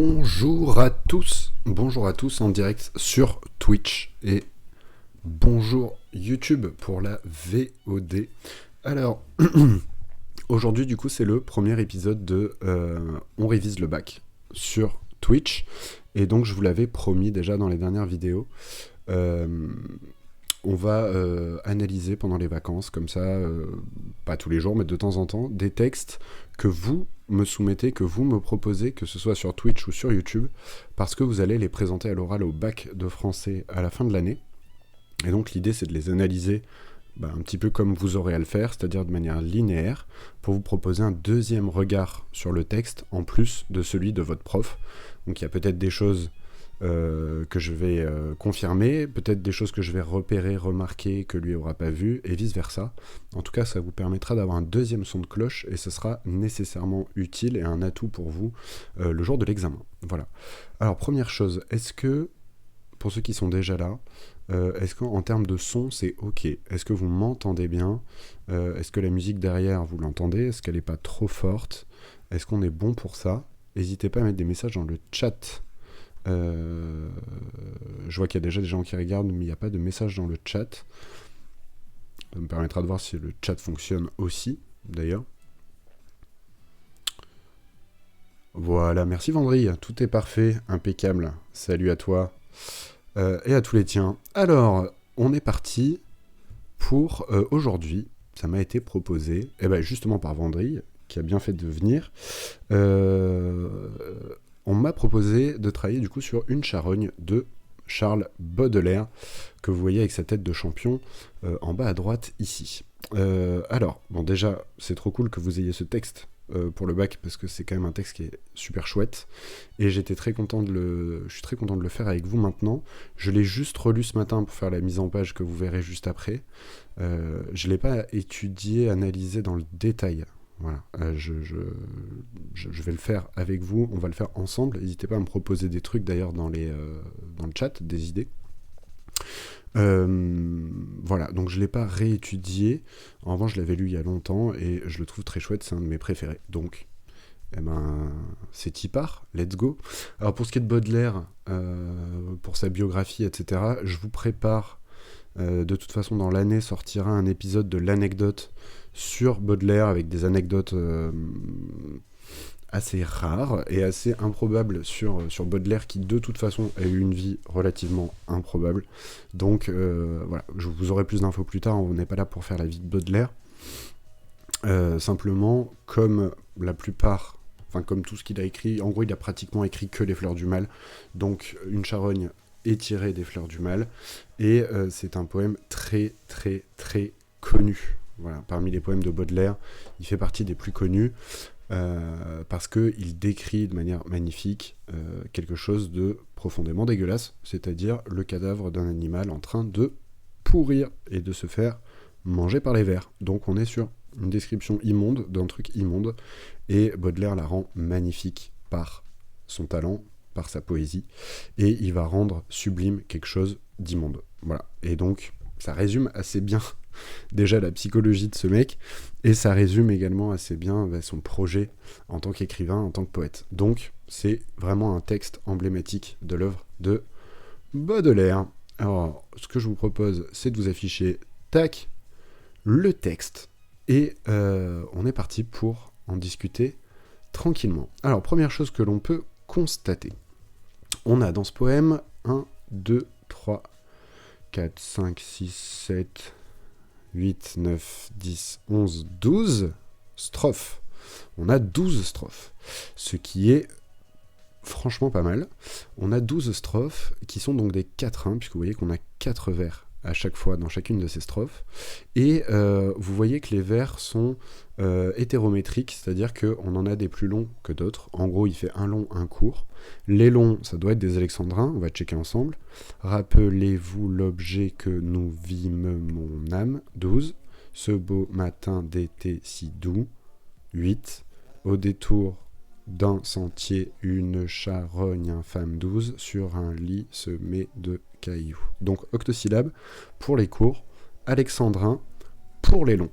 Bonjour à tous en direct sur Twitch et bonjour YouTube pour la VOD. Alors, aujourd'hui du coup c'est le premier épisode de On révise le bac sur Twitch et donc je vous l'avais promis déjà dans les dernières vidéos. On va analyser pendant les vacances, comme ça, pas tous les jours, mais de temps en temps, des textes que vous me soumettez, que vous me proposez, que ce soit sur Twitch ou sur YouTube, parce que vous allez les présenter à l'oral au bac de français à la fin de l'année. Et donc l'idée, c'est de les analyser un petit peu comme vous aurez à le faire, c'est-à-dire de manière linéaire, pour vous proposer un deuxième regard sur le texte, en plus de celui de votre prof. Donc il y a peut-être des choses que je vais confirmer, peut-être des choses que je vais repérer, remarquer, que lui aura pas vu, et vice-versa. En tout cas, ça vous permettra d'avoir un deuxième son de cloche, et ce sera nécessairement utile et un atout pour vous le jour de l'examen. Voilà. Alors, première chose, est-ce que, pour ceux qui sont déjà là, est-ce qu'en termes de son, c'est OK? Est-ce que vous m'entendez bien? Est-ce que la musique derrière, vous l'entendez? Est-ce qu'elle n'est pas trop forte? Est-ce qu'on est bon pour ça? N'hésitez pas à mettre des messages dans le chat. Je vois qu'il y a déjà des gens qui regardent, mais il n'y a pas de message dans le chat. Ça me permettra de voir si le chat fonctionne aussi, d'ailleurs. Voilà, merci Vendry, tout est parfait, impeccable. Salut à toi et à tous les tiens. Alors, on est parti pour aujourd'hui. Ça m'a été proposé, justement par Vendry, qui a bien fait de venir. On m'a proposé de travailler du coup sur une charogne de Charles Baudelaire, que vous voyez avec sa tête de champion en bas à droite ici. Alors, bon déjà, c'est trop cool que vous ayez ce texte pour le bac, parce que c'est quand même un texte qui est super chouette, et je suis très content de le faire avec vous maintenant. Je l'ai juste relu ce matin pour faire la mise en page que vous verrez juste après. Je ne l'ai pas étudié, analysé dans le détail. Voilà, je vais le faire avec vous, on va le faire ensemble. N'hésitez pas à me proposer des trucs d'ailleurs dans le chat, des idées. Voilà, donc je ne l'ai pas réétudié. En revanche, je l'avais lu il y a longtemps et je le trouve très chouette, c'est un de mes préférés. Donc, c'est y part, let's go. Alors pour ce qui est de Baudelaire, pour sa biographie, etc., je vous prépare, de toute façon dans l'année sortira un épisode de l'anecdote sur Baudelaire, avec des anecdotes assez rares et assez improbables sur Baudelaire, qui de toute façon a eu une vie relativement improbable. Donc voilà, vous aurez plus d'infos plus tard, on n'est pas là pour faire la vie de Baudelaire. Simplement, comme la plupart, enfin comme tout ce qu'il a écrit, en gros il a pratiquement écrit que les Fleurs du Mal, donc une charogne est tirée des Fleurs du Mal, et c'est un poème très très très connu. Voilà, parmi les poèmes de Baudelaire, il fait partie des plus connus, parce qu'il décrit de manière magnifique quelque chose de profondément dégueulasse, c'est-à-dire le cadavre d'un animal en train de pourrir et de se faire manger par les vers. Donc on est sur une description immonde d'un truc immonde, et Baudelaire la rend magnifique par son talent, par sa poésie, et il va rendre sublime quelque chose d'immonde. Voilà, et donc ça résume assez bien déjà la psychologie de ce mec, et ça résume également assez bien son projet en tant qu'écrivain, en tant que poète. Donc c'est vraiment un texte emblématique de l'œuvre de Baudelaire. Alors ce que je vous propose, c'est de vous afficher le texte, et on est parti pour en discuter tranquillement. Alors première chose que l'on peut constater, on a dans ce poème 1, 2, 3, 4, 5, 6, 7, 8, 9, 10, 11, 12 strophes. On a 12 strophes, ce qui est franchement pas mal. On a 12 strophes qui sont donc des quatrains, puisque vous voyez qu'on a 4 vers à chaque fois dans chacune de ces strophes. Et vous voyez que les vers sont hétérométriques, c'est-à-dire qu'on en a des plus longs que d'autres. En gros, il fait un long, un court. Les longs, ça doit être des alexandrins, on va checker ensemble. Rappelez-vous l'objet que nous vîmes, mon âme, 12. Ce beau matin d'été si doux, 8. Au détour d'un sentier, une charogne infâme, 12. Sur un lit semé de cailloux. Donc octosyllabes pour les courts, alexandrin pour les longs.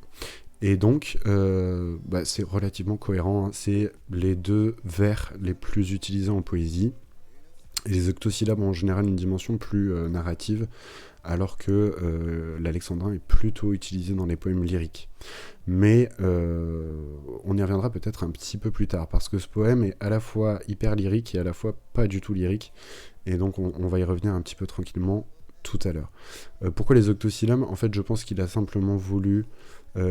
Et donc, c'est relativement cohérent, hein. C'est les deux vers les plus utilisés en poésie. Et les octosyllabes ont en général une dimension plus narrative, alors que l'alexandrin est plutôt utilisé dans les poèmes lyriques. Mais on y reviendra peut-être un petit peu plus tard, parce que ce poème est à la fois hyper lyrique et à la fois pas du tout lyrique, et donc on va y revenir un petit peu tranquillement tout à l'heure. Pourquoi les octosyllabes ? En fait, je pense qu'il a simplement voulu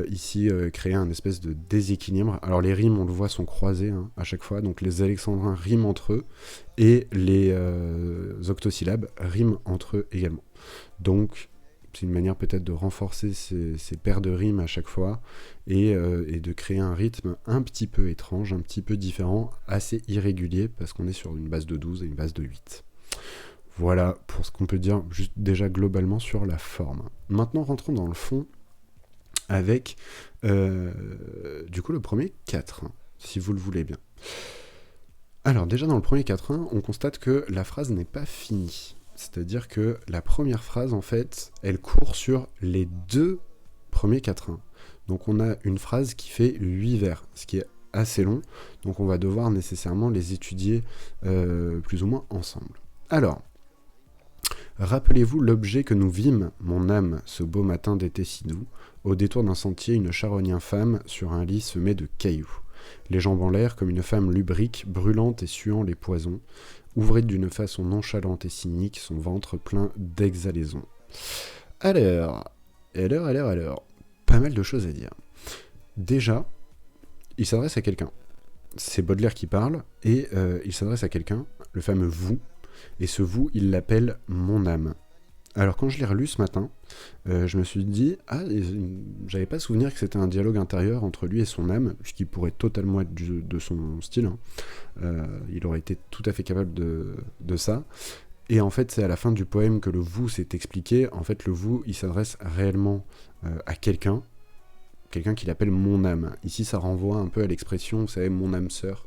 ici créer un espèce de déséquilibre. Alors les rimes, on le voit, sont croisées, hein, à chaque fois, donc les alexandrins riment entre eux, et les octosyllabes riment entre eux également. Donc c'est une manière peut-être de renforcer ces paires de rimes à chaque fois, et de créer un rythme un petit peu étrange, un petit peu différent, assez irrégulier, parce qu'on est sur une base de 12 et une base de 8. Voilà pour ce qu'on peut dire juste déjà globalement sur la forme. Maintenant, rentrons dans le fond avec du coup le premier quatrain, si vous le voulez bien. Alors déjà dans le premier quatrain, on constate que la phrase n'est pas finie. C'est-à-dire que la première phrase, en fait, elle court sur les deux premiers quatrains. Donc on a une phrase qui fait 8 vers, ce qui est assez long, donc on va devoir nécessairement les étudier plus ou moins ensemble. Alors, rappelez-vous l'objet que nous vîmes, mon âme, ce beau matin d'été si doux, au détour d'un sentier, une charogne infâme, sur un lit semé de cailloux. Les jambes en l'air, comme une femme lubrique, brûlante et suant les poisons, ouvrait d'une façon nonchalante et cynique son ventre plein d'exhalaisons. Alors, pas mal de choses à dire. Déjà, il s'adresse à quelqu'un. C'est Baudelaire qui parle, et il s'adresse à quelqu'un, le fameux vous, et ce vous, il l'appelle mon âme. Alors quand je l'ai relu ce matin, je me suis dit, j'avais pas souvenir que c'était un dialogue intérieur entre lui et son âme, ce qui pourrait totalement être de son style, hein. Il aurait été tout à fait capable de ça. Et en fait, c'est à la fin du poème que le vous s'est expliqué. En fait, le vous, il s'adresse réellement à quelqu'un qu'il appelle mon âme. Ici, ça renvoie un peu à l'expression, vous savez, mon âme sœur.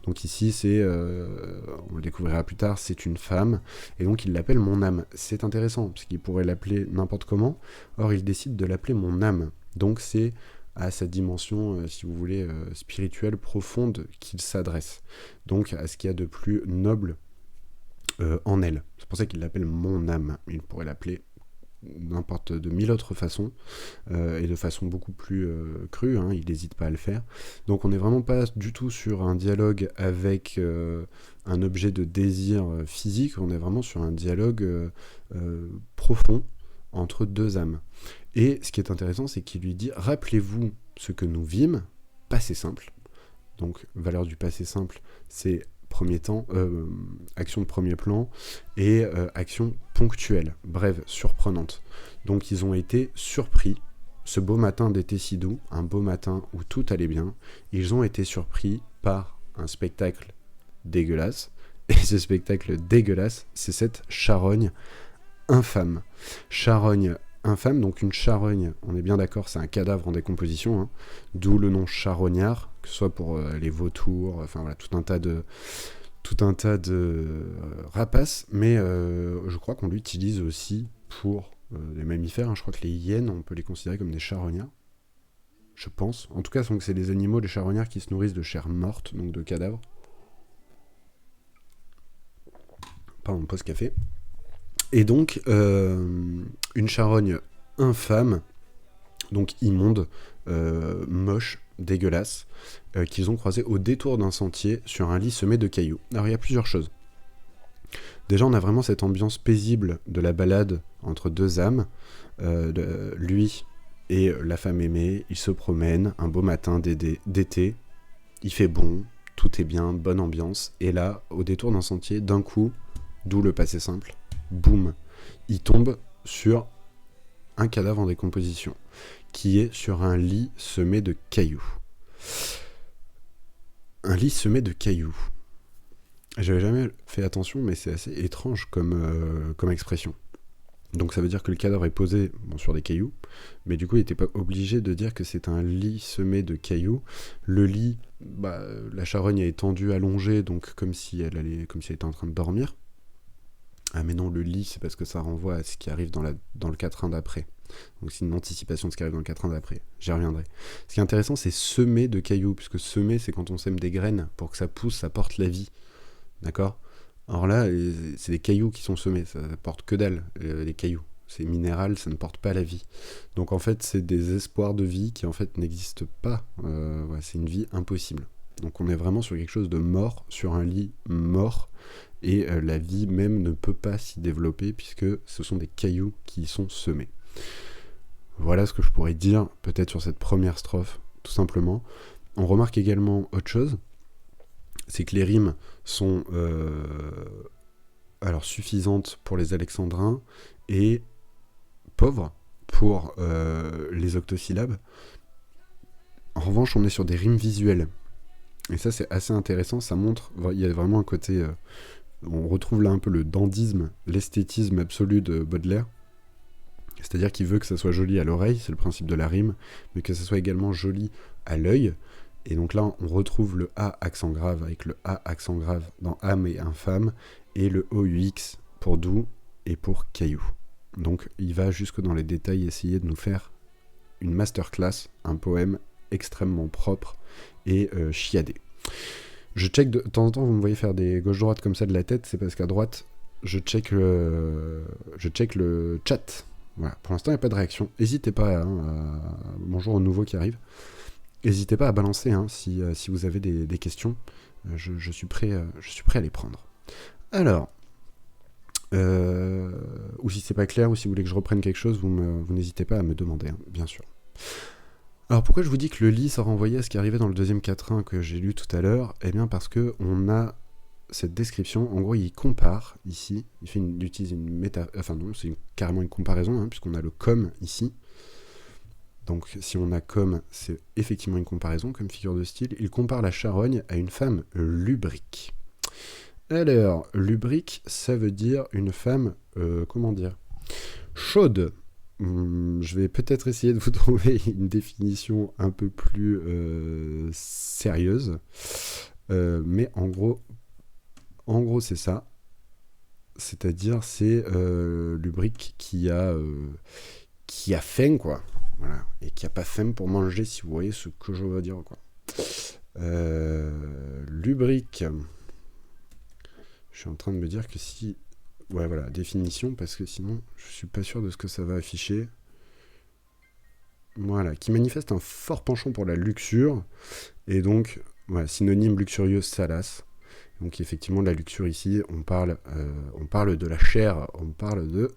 Donc ici, on le découvrira plus tard, c'est une femme, et donc il l'appelle mon âme. C'est intéressant, parce qu'il pourrait l'appeler n'importe comment, or il décide de l'appeler mon âme. Donc c'est à sa dimension, si vous voulez, spirituelle, profonde, qu'il s'adresse. Donc à ce qu'il y a de plus noble en elle. C'est pour ça qu'il l'appelle mon âme. Il pourrait l'appeler de 1000 autres façons, et de façon beaucoup plus crue, hein, il n'hésite pas à le faire. Donc on n'est vraiment pas du tout sur un dialogue avec un objet de désir physique, on est vraiment sur un dialogue profond entre deux âmes. Et ce qui est intéressant, c'est qu'il lui dit « Rappelez-vous ce que nous vîmes, passé simple ». Donc valeur du passé simple, c'est premier temps, action de premier plan, et action ponctuelle, brève, surprenante. Donc ils ont été surpris, ce beau matin d'été si doux, un beau matin où tout allait bien, ils ont été surpris par un spectacle dégueulasse, et ce spectacle dégueulasse, c'est cette charogne infâme. Charogne infâme, donc une charogne, on est bien d'accord, c'est un cadavre en décomposition, hein, d'où le nom charognard, que ce soit pour les vautours, enfin voilà, tout un tas de rapaces, mais je crois qu'on l'utilise aussi pour les mammifères, hein. Je crois que les hyènes, on peut les considérer comme des charognards, je pense. En tout cas, c'est des animaux, les charognards, qui se nourrissent de chair morte, donc de cadavres. Pardon, pause café. Et donc, une charogne infâme, donc immonde, moche, dégueulasse, qu'ils ont croisé au détour d'un sentier sur un lit semé de cailloux. Alors il y a plusieurs choses. Déjà, on a vraiment cette ambiance paisible de la balade entre deux âmes, lui et la femme aimée. Ils se promènent un beau matin d'été, il fait bon, tout est bien, bonne ambiance, et là, au détour d'un sentier, d'un coup, d'où le passé simple, boum, il tombe sur un cadavre en décomposition, qui est sur un lit semé de cailloux. Un lit semé de cailloux. J'avais jamais fait attention, mais c'est assez étrange comme expression. Donc ça veut dire que le cadavre est posé sur des cailloux, mais du coup il n'était pas obligé de dire que c'est un lit semé de cailloux. Le lit, la charogne est tendue, allongée, donc comme si elle était en train de dormir. Ah mais non, le lit, c'est parce que ça renvoie à ce qui arrive dans le quatrain d'après. Donc c'est une anticipation de ce qui arrive dans le quatrain d'après. J'y reviendrai. Ce qui est intéressant, c'est semer de cailloux, puisque semer, c'est quand on sème des graines pour que ça pousse, ça porte la vie. D'accord ? Alors là, c'est des cailloux qui sont semés, ça porte que dalle, les cailloux. C'est minéral, ça ne porte pas la vie. Donc en fait, c'est des espoirs de vie qui en fait n'existent pas. Ouais, c'est une vie impossible. Donc on est vraiment sur quelque chose de mort, sur un lit mort, et la vie même ne peut pas s'y développer puisque ce sont des cailloux qui y sont semés. Voilà ce que je pourrais dire peut-être sur cette première strophe, tout simplement. On remarque également autre chose, c'est que les rimes sont alors suffisantes pour les alexandrins et pauvres pour les octosyllabes. En revanche, on est sur des rimes visuelles. Et ça, c'est assez intéressant. Ça montre, il y a vraiment un côté... on retrouve là un peu le dandisme, l'esthétisme absolu de Baudelaire. C'est-à-dire qu'il veut que ça soit joli à l'oreille, c'est le principe de la rime, mais que ça soit également joli à l'œil. Et donc là, on retrouve le A accent grave avec le A accent grave dans âme et infâme, et le OUX pour doux et pour caillou. Donc il va jusque dans les détails essayer de nous faire une masterclass, un poème extrêmement propre et chiadé. Je check de temps en temps, vous me voyez faire des gauche-droite comme ça de la tête, c'est parce qu'à droite, je check le chat. Voilà. Pour l'instant, il n'y a pas de réaction. N'hésitez pas, bonjour aux nouveaux qui arrivent. N'hésitez pas à balancer si vous avez des questions. Je suis prêt à les prendre. Alors, ou si c'est pas clair, ou si vous voulez que je reprenne quelque chose, vous n'hésitez pas à me demander, hein, bien sûr. Alors pourquoi je vous dis que le lit ça renvoyait à ce qui arrivait dans le deuxième quatrain que j'ai lu tout à l'heure ? Eh bien parce que on a cette description, en gros il compare ici, il utilise une méta... Enfin non, c'est carrément une comparaison, hein, puisqu'on a le comme ici. Donc si on a comme, c'est effectivement une comparaison comme figure de style. Il compare la charogne à une femme lubrique. Alors, lubrique, ça veut dire une femme, chaude. Je vais peut-être essayer de vous trouver une définition un peu plus sérieuse. Mais en gros c'est ça. C'est-à-dire, c'est lubrique qui a faim, quoi. Voilà. Et qui a pas faim pour manger, si vous voyez ce que je veux dire, quoi. Lubrique. Je suis en train de me dire que si... Ouais, voilà, définition, parce que sinon, je suis pas sûr de ce que ça va afficher. Voilà, qui manifeste un fort penchant pour la luxure, et donc, voilà, synonyme luxurieux, salace. Donc effectivement, la luxure ici, on parle de la chair, on parle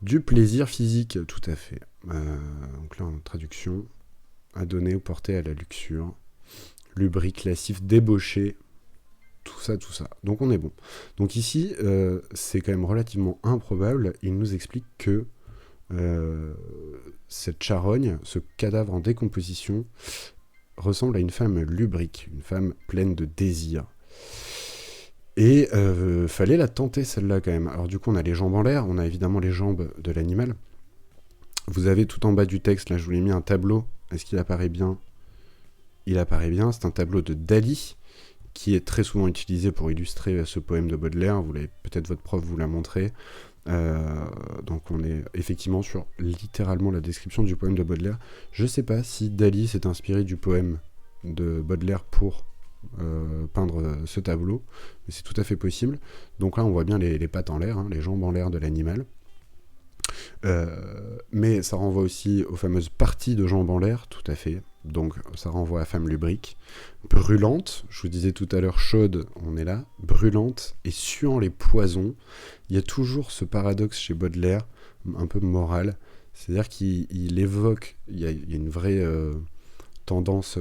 du plaisir physique, tout à fait. Donc là, en traduction, à donner ou porter à la luxure, lubrique, lascif, débauché, tout ça. Donc on est bon. Donc ici, c'est quand même relativement improbable. Il nous explique que cette charogne, ce cadavre en décomposition, ressemble à une femme lubrique, une femme pleine de désir. Et fallait la tenter celle-là quand même. Alors du coup, on a les jambes en l'air, on a évidemment les jambes de l'animal. Vous avez tout en bas du texte, là je vous l'ai mis un tableau. Est-ce qu'il apparaît bien ? Il apparaît bien, c'est un tableau de Dali, qui est très souvent utilisé pour illustrer ce poème de Baudelaire. Vous l'avez, peut-être votre prof vous l'a montré. Donc on est effectivement sur littéralement la description du poème de Baudelaire. Je ne sais pas si Dali s'est inspiré du poème de Baudelaire pour peindre ce tableau, mais c'est tout à fait possible. Donc là on voit bien les pattes en l'air, hein, les jambes en l'air de l'animal. Mais ça renvoie aussi aux fameuses parties de jambes en l'air, tout à fait. Donc ça renvoie à femme lubrique. Brûlante, je vous disais tout à l'heure chaude, on est là. Brûlante et suant les poisons. Il y a toujours ce paradoxe chez Baudelaire, un peu moral. C'est-à-dire qu'il évoque, il y a une vraie tendance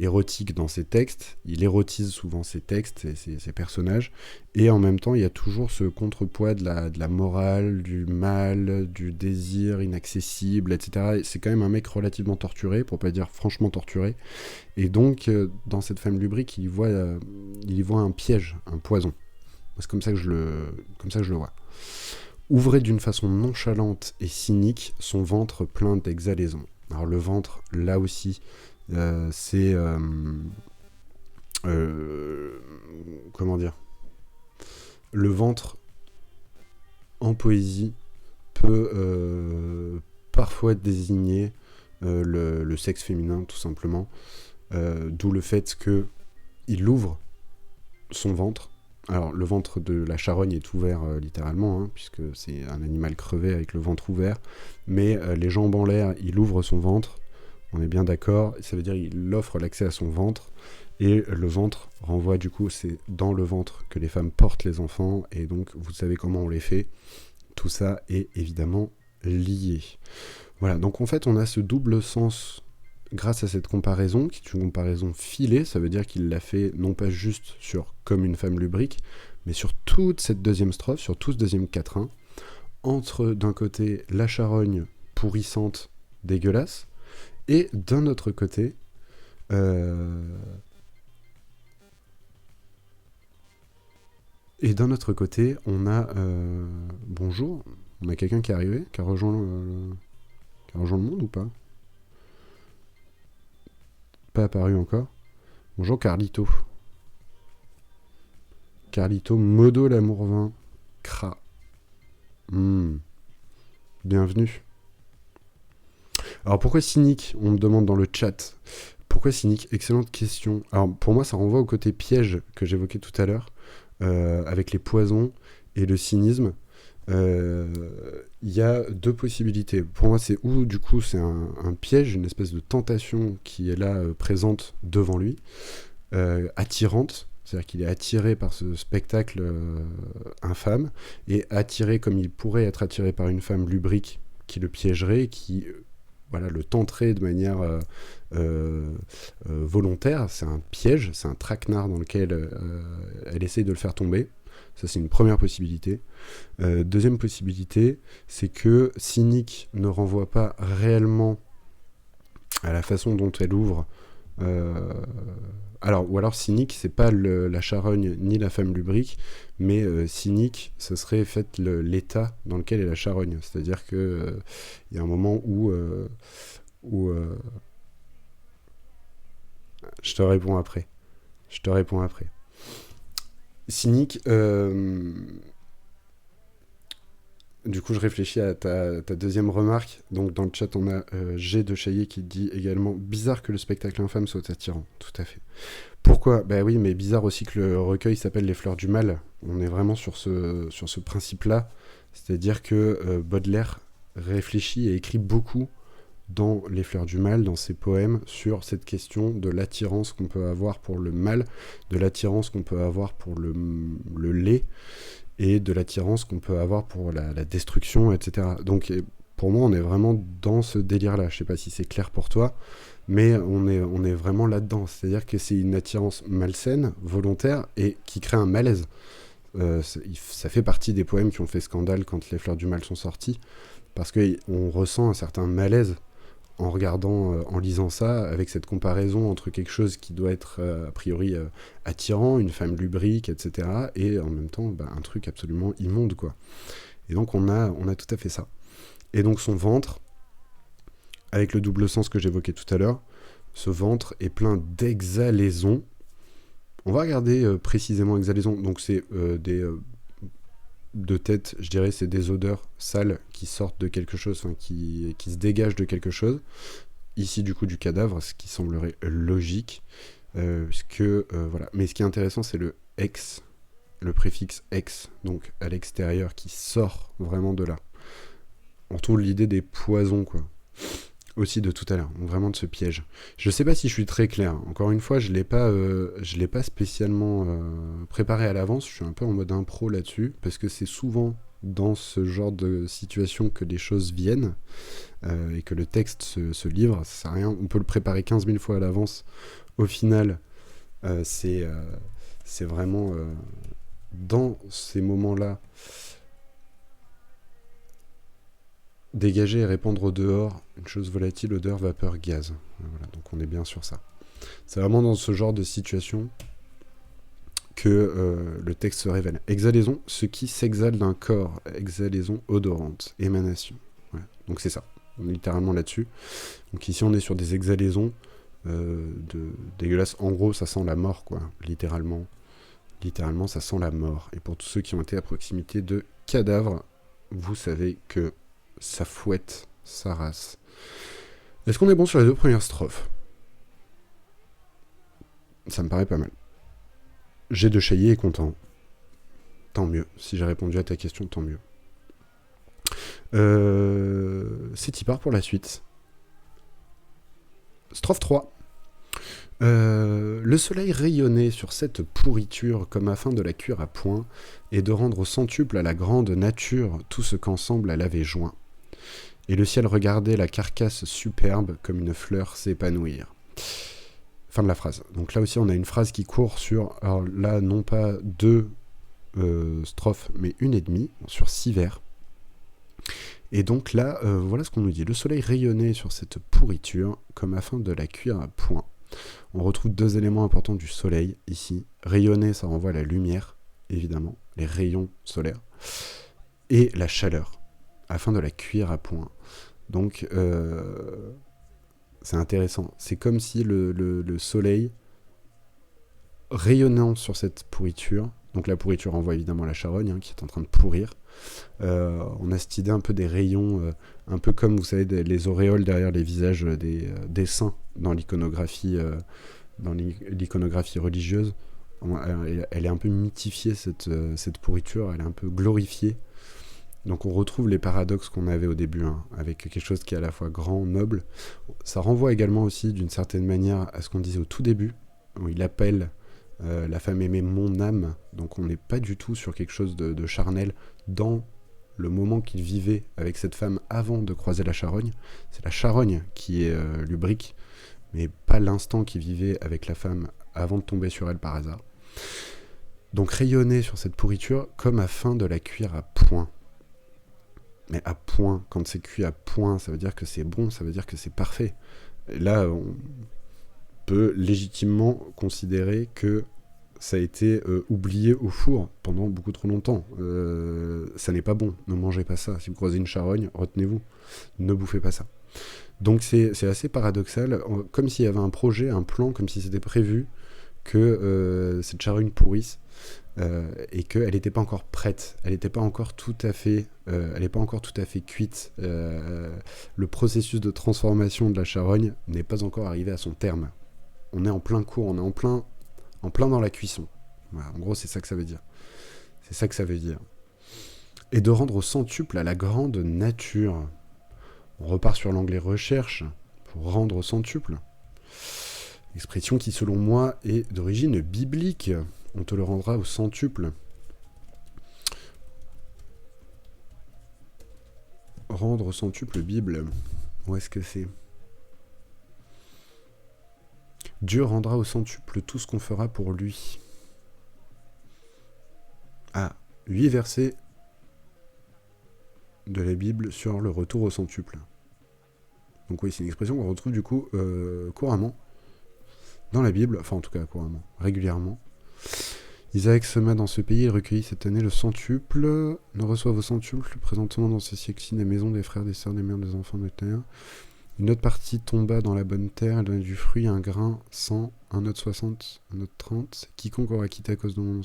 érotique dans ses textes. Il érotise souvent ses textes et ses personnages. Et en même temps, il y a toujours ce contrepoids de la morale, du mal, du désir inaccessible, etc. Et c'est quand même un mec relativement torturé, pour pas dire franchement torturé. Et donc, dans cette femme lubrique, il y voit un piège, un poison. C'est comme ça que je le vois. Ouvrait d'une façon nonchalante et cynique son ventre plein d'exhalaisons. Alors le ventre, là aussi, c'est... comment dire ? le ventre en poésie peut parfois désigner le sexe féminin, tout simplement. D'où le fait qu'il ouvre son ventre. Alors, le ventre de la charogne est ouvert littéralement, hein, puisque c'est un animal crevé avec le ventre ouvert. Mais les jambes en l'air, il ouvre son ventre. On est bien d'accord. Ça veut dire qu'il offre l'accès à son ventre. Et le ventre renvoie, du coup, c'est dans le ventre que les femmes portent les enfants. Et donc, vous savez comment on les fait. Tout ça est évidemment lié. Voilà, donc en fait, on a ce double sens grâce à cette comparaison, qui est une comparaison filée. Ça veut dire qu'il l'a fait non pas juste sur comme une femme lubrique, mais sur toute cette deuxième strophe, sur tout ce deuxième quatrain, entre d'un côté la charogne pourrissante, dégueulasse, et d'un autre côté, on a bonjour, on a quelqu'un qui est arrivé, qui a rejoint le monde ou pas? Pas apparu encore. Bonjour Carlito. Carlito, Modo l'amour-vin. Cra. Bienvenue. Alors pourquoi cynique? On me demande dans le chat. Pourquoi cynique? Excellente question. Alors pour moi ça renvoie au côté piège que j'évoquais tout à l'heure, avec les poisons et le cynisme. Il y a deux possibilités. Pour moi, c'est où, du coup, c'est un piège, une espèce de tentation qui est là, présente devant lui, attirante, c'est-à-dire qu'il est attiré par ce spectacle infâme, et attiré comme il pourrait être attiré par une femme lubrique qui le piégerait, qui le tenterait de manière volontaire. C'est un piège, c'est un traquenard dans lequel elle essaye de le faire tomber. Ça, c'est une première possibilité. Deuxième possibilité, c'est que cynique ne renvoie pas réellement à la façon dont elle ouvre. Ou alors cynique, c'est pas la charogne ni la femme lubrique, mais cynique, ce serait en fait l'état dans lequel est la charogne. C'est-à-dire que y a un moment où je te réponds après. Cynique, du coup je réfléchis à ta deuxième remarque. Donc dans le chat on a G de Chaillet qui dit également bizarre que le spectacle infâme soit attirant. Tout à fait. Pourquoi? Bah oui, mais bizarre aussi que le recueil s'appelle Les Fleurs du Mal. On est vraiment sur ce principe-là. C'est-à-dire que Baudelaire réfléchit et écrit beaucoup dans Les Fleurs du Mal, dans ses poèmes, sur cette question de l'attirance qu'on peut avoir pour le mal, de l'attirance qu'on peut avoir pour le lait, et de l'attirance qu'on peut avoir pour la destruction, etc. Donc pour moi, on est vraiment dans ce délire-là. Je sais pas si c'est clair pour toi, mais on est vraiment là-dedans. C'est-à-dire que c'est une attirance malsaine, volontaire, et qui crée un malaise. Ça fait partie des poèmes qui ont fait scandale quand Les Fleurs du Mal sont sortis, parce qu'on ressent un certain malaise en regardant, en lisant ça, avec cette comparaison entre quelque chose qui doit être a priori attirant, une femme lubrique, etc., et en même temps un truc absolument immonde, quoi. Et donc on a tout à fait ça. Et donc son ventre, avec le double sens que j'évoquais tout à l'heure, ce ventre est plein d'exhalaisons. On va regarder précisément exhalaisons. Donc c'est de tête, je dirais, c'est des odeurs sales qui sortent de quelque chose, qui se dégagent de quelque chose. Ici, du coup, du cadavre, ce qui semblerait logique. Voilà. Mais ce qui est intéressant, c'est le ex, le préfixe ex, donc à l'extérieur, qui sort vraiment de là. On retrouve l'idée des poisons, quoi. Aussi de tout à l'heure, vraiment de ce piège. Je sais pas si je suis très clair. Encore une fois, je l'ai pas spécialement préparé à l'avance. Je suis un peu en mode impro là-dessus, parce que c'est souvent dans ce genre de situation que les choses viennent, et que le texte se livre. Ça sert à rien. On peut le préparer 15 000 fois à l'avance. Au final, c'est vraiment dans ces moments-là, dégager et répandre au dehors une chose volatile, odeur, vapeur, gaz. Voilà, donc on est bien sur ça. C'est vraiment dans ce genre de situation que le texte se révèle. Exhalaison, ce qui s'exhale d'un corps. Exhalaison odorante, émanation. Voilà. Donc c'est ça, on est littéralement là-dessus. Donc ici on est sur des exhalaisons dégueulasses. En gros, ça sent la mort, quoi, littéralement. Littéralement, ça sent la mort. Et pour tous ceux qui ont été à proximité de cadavres, vous savez que ça fouette sa race. Est-ce qu'on est bon sur les 2 premières strophes? Ça me paraît pas mal. G de Chaillet est content. Tant mieux. Si j'ai répondu à ta question, tant mieux. C'est Tipar pour la suite. Strophe 3. Le soleil rayonnait sur cette pourriture comme afin de la cuire à point et de rendre au centuple à la grande nature tout ce qu'ensemble elle avait joint. Et le ciel regardait la carcasse superbe comme une fleur s'épanouir. Fin de la phrase. Donc là aussi on a une phrase qui court sur, alors là non pas 2 strophes mais 1,5 sur 6 vers. Et donc là voilà ce qu'on nous dit. Le soleil rayonnait sur cette pourriture comme afin de la cuire à point. On retrouve 2 éléments importants du soleil ici. Rayonner, ça renvoie à la lumière, évidemment, les rayons solaires, et la chaleur, afin de la cuire à point. Donc, c'est intéressant. C'est comme si le soleil, rayonnant sur cette pourriture, donc la pourriture renvoie évidemment à la charogne, qui est en train de pourrir. On a cette idée un peu des rayons, un peu comme, vous savez, les auréoles derrière les visages des saints dans l'iconographie religieuse. Elle est un peu mythifiée, cette pourriture, elle est un peu glorifiée. Donc on retrouve les paradoxes qu'on avait au début, avec quelque chose qui est à la fois grand, noble. Ça renvoie également aussi, d'une certaine manière, à ce qu'on disait au tout début, où il appelle la femme aimée mon âme. Donc on n'est pas du tout sur quelque chose de charnel dans le moment qu'il vivait avec cette femme avant de croiser la charogne. C'est la charogne qui est lubrique, mais pas l'instant qu'il vivait avec la femme avant de tomber sur elle par hasard. Donc rayonner sur cette pourriture comme afin de la cuire à point. Mais à point, quand c'est cuit à point, ça veut dire que c'est bon, ça veut dire que c'est parfait. Et là, on peut légitimement considérer que ça a été oublié au four pendant beaucoup trop longtemps. Ça n'est pas bon, ne mangez pas ça. Si vous croisez une charogne, retenez-vous, ne bouffez pas ça. Donc c'est assez paradoxal, comme s'il y avait un projet, un plan, comme si c'était prévu que cette charogne pourrisse, et qu'elle n'était pas encore prête, elle n'est pas encore tout à fait cuite. Le processus de transformation de la charogne n'est pas encore arrivé à son terme. On est en plein cours, on est en plein dans la cuisson. Voilà, en gros, c'est ça que ça veut dire. C'est ça que ça veut dire. Et de rendre au centuple à la grande nature. On repart sur l'anglais recherche pour rendre au centuple. Expression qui, selon moi, est d'origine biblique. On te le rendra au centuple. Rendre au centuple Bible. Où est-ce que c'est ? Dieu rendra au centuple tout ce qu'on fera pour lui. Ah, 8 versets de la Bible sur le retour au centuple. Donc oui, c'est une expression qu'on retrouve du coup couramment dans la Bible, enfin en tout cas couramment, régulièrement. Isaac sema dans ce pays, il recueillit cette année le centuple, ne reçoivent au centuple, présentement dans ce siècle-ci, des maisons, des frères, des sœurs, des mères, des enfants de terre. Une autre partie tomba dans la bonne terre, elle donna du fruit, un grain, 100, un autre 60, un autre 30. Quiconque aura quitté à cause de mon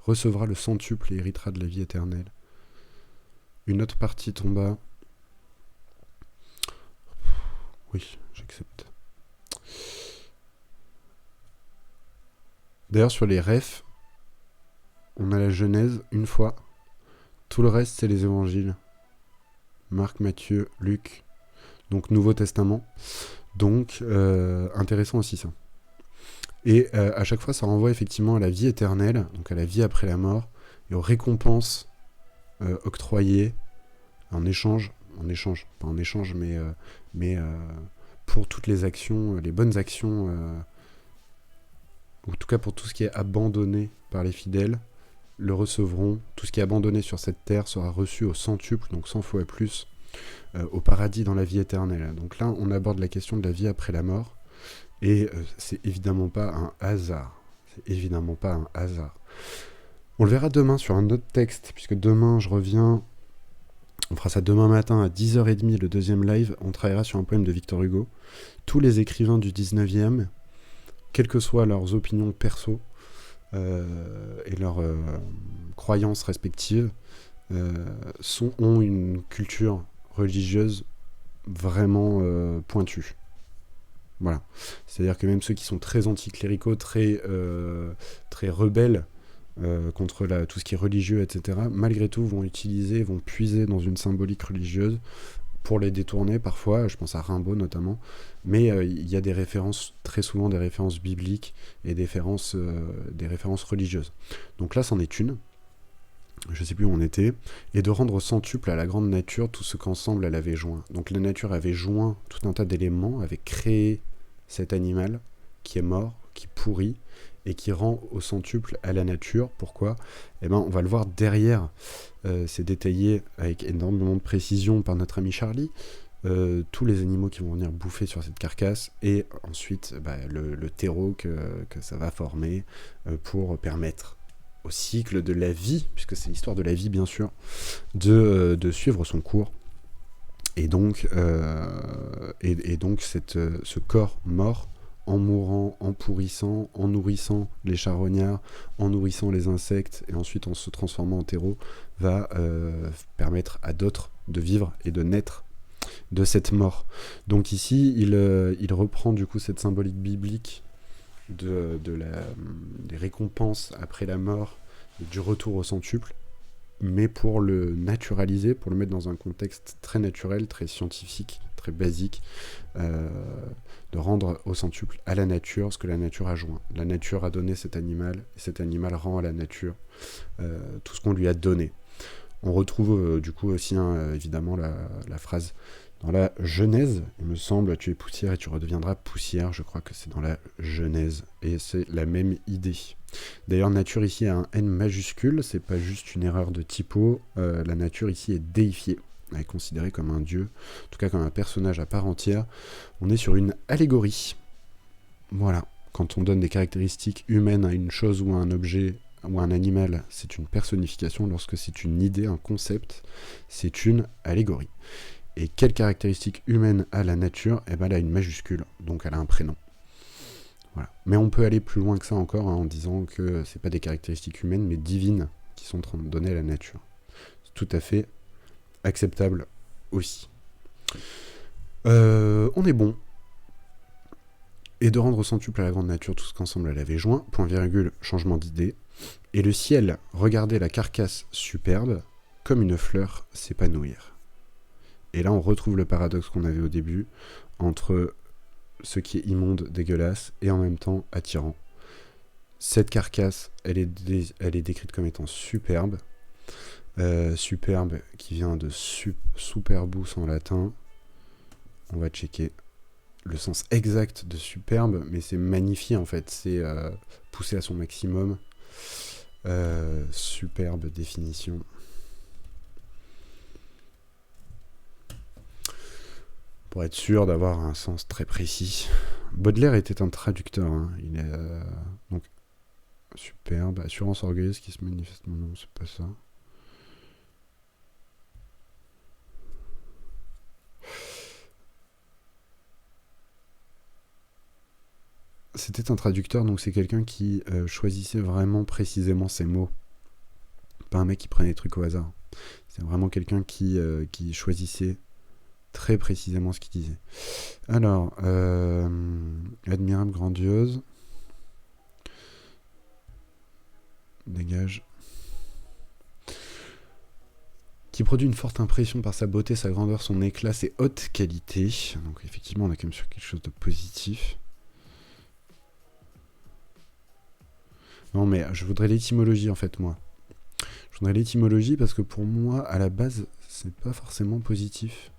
recevra le centuple et héritera de la vie éternelle. Une autre partie tomba. Oui, j'accepte. D'ailleurs, sur les refs, on a la Genèse une fois. Tout le reste, c'est les évangiles. Marc, Matthieu, Luc. Donc, Nouveau Testament. Donc, intéressant aussi ça. Et à chaque fois, ça renvoie effectivement à la vie éternelle, donc à la vie après la mort, et aux récompenses octroyées pas en échange, mais pour toutes les actions, les bonnes actions, ou en tout cas pour tout ce qui est abandonné par les fidèles, le recevront. Tout ce qui est abandonné sur cette terre sera reçu au centuple, donc 100 fois plus, au paradis dans la vie éternelle. Donc là, on aborde la question de la vie après la mort, et c'est évidemment pas un hasard. On le verra demain sur un autre texte, puisque demain, je reviens. On fera ça demain matin à 10h30, le deuxième live. On travaillera sur un poème de Victor Hugo. Tous les écrivains du 19e, quelles que soient leurs opinions perso, et leurs croyances respectives ont une culture religieuse vraiment pointue. Voilà. C'est-à-dire que même ceux qui sont très anticléricaux, très rebelles contre tout ce qui est religieux, etc., malgré tout vont puiser dans une symbolique religieuse pour les détourner parfois, je pense à Rimbaud notamment, mais il y a des références, très souvent des références bibliques et des références religieuses. Donc là, c'en est une, je ne sais plus où on était, et de rendre centuple à la grande nature tout ce qu'ensemble elle avait joint. Donc la nature avait joint tout un tas d'éléments, avait créé cet animal qui est mort, qui pourrit, et qui rend au centuple à la nature. Pourquoi ? Eh ben, on va le voir derrière. C'est détaillé avec énormément de précision par notre ami Charlie. Tous les animaux qui vont venir bouffer sur cette carcasse, et ensuite le terreau que ça va former pour permettre au cycle de la vie, puisque c'est l'histoire de la vie bien sûr, de suivre son cours. Et donc, ce corps mort, en mourant, en pourrissant, en nourrissant les charognards, en nourrissant les insectes, et ensuite en se transformant en terreau, va permettre à d'autres de vivre et de naître de cette mort. Donc ici, il reprend du coup cette symbolique biblique des récompenses après la mort, du retour au centuple, mais pour le naturaliser, pour le mettre dans un contexte très naturel, très scientifique, très basique, de rendre au centuple à la nature ce que la nature a joint. La nature a donné cet animal, et cet animal rend à la nature tout ce qu'on lui a donné. On retrouve du coup aussi évidemment la phrase dans la Genèse, il me semble, tu es poussière et tu redeviendras poussière, je crois que c'est dans la Genèse, et c'est la même idée. D'ailleurs, nature ici a un N majuscule, c'est pas juste une erreur de typo, la nature ici est déifiée, elle est considérée comme un dieu, en tout cas comme un personnage à part entière. On est sur une allégorie. Voilà, quand on donne des caractéristiques humaines à une chose ou à un objet ou à un animal, c'est une personnification. Lorsque c'est une idée, un concept, c'est une allégorie. Et quelle caractéristique humaine a la nature ? Eh ben, elle a une majuscule, donc elle a un prénom. Voilà. Mais on peut aller plus loin que ça encore, en disant que c'est pas des caractéristiques humaines, mais divines, qui sont en train de donner à la nature. C'est tout à fait acceptable aussi. On est bon. Et de rendre centuple à la grande nature tout ce qu'ensemble elle avait joint, point virgule, changement d'idée. Et le ciel, regardait la carcasse superbe, comme une fleur s'épanouir. Et là, on retrouve le paradoxe qu'on avait au début, entre ce qui est immonde, dégueulasse, et en même temps attirant. Cette carcasse, elle est décrite comme étant superbe. Superbe qui vient de superbus en latin. On va checker le sens exact de superbe, mais c'est magnifié en fait. C'est poussé à son maximum. Superbe définition. Pour être sûr d'avoir un sens très précis. Baudelaire était un traducteur. Hein. Il est donc superbe, assurance orgueilleuse qui se manifeste. Non, c'est pas ça. C'était un traducteur, donc c'est quelqu'un qui choisissait vraiment précisément ses mots. Pas un mec qui prenait des trucs au hasard. C'est vraiment quelqu'un qui choisissait très précisément ce qu'il disait. Alors, admirable, grandiose. Dégage. Qui produit une forte impression par sa beauté, sa grandeur, son éclat, ses hautes qualités. Donc effectivement, on est quand même sur quelque chose de positif. Non, mais je voudrais l'étymologie en fait, moi. Je voudrais l'étymologie parce que pour moi, à la base, c'est pas forcément positif.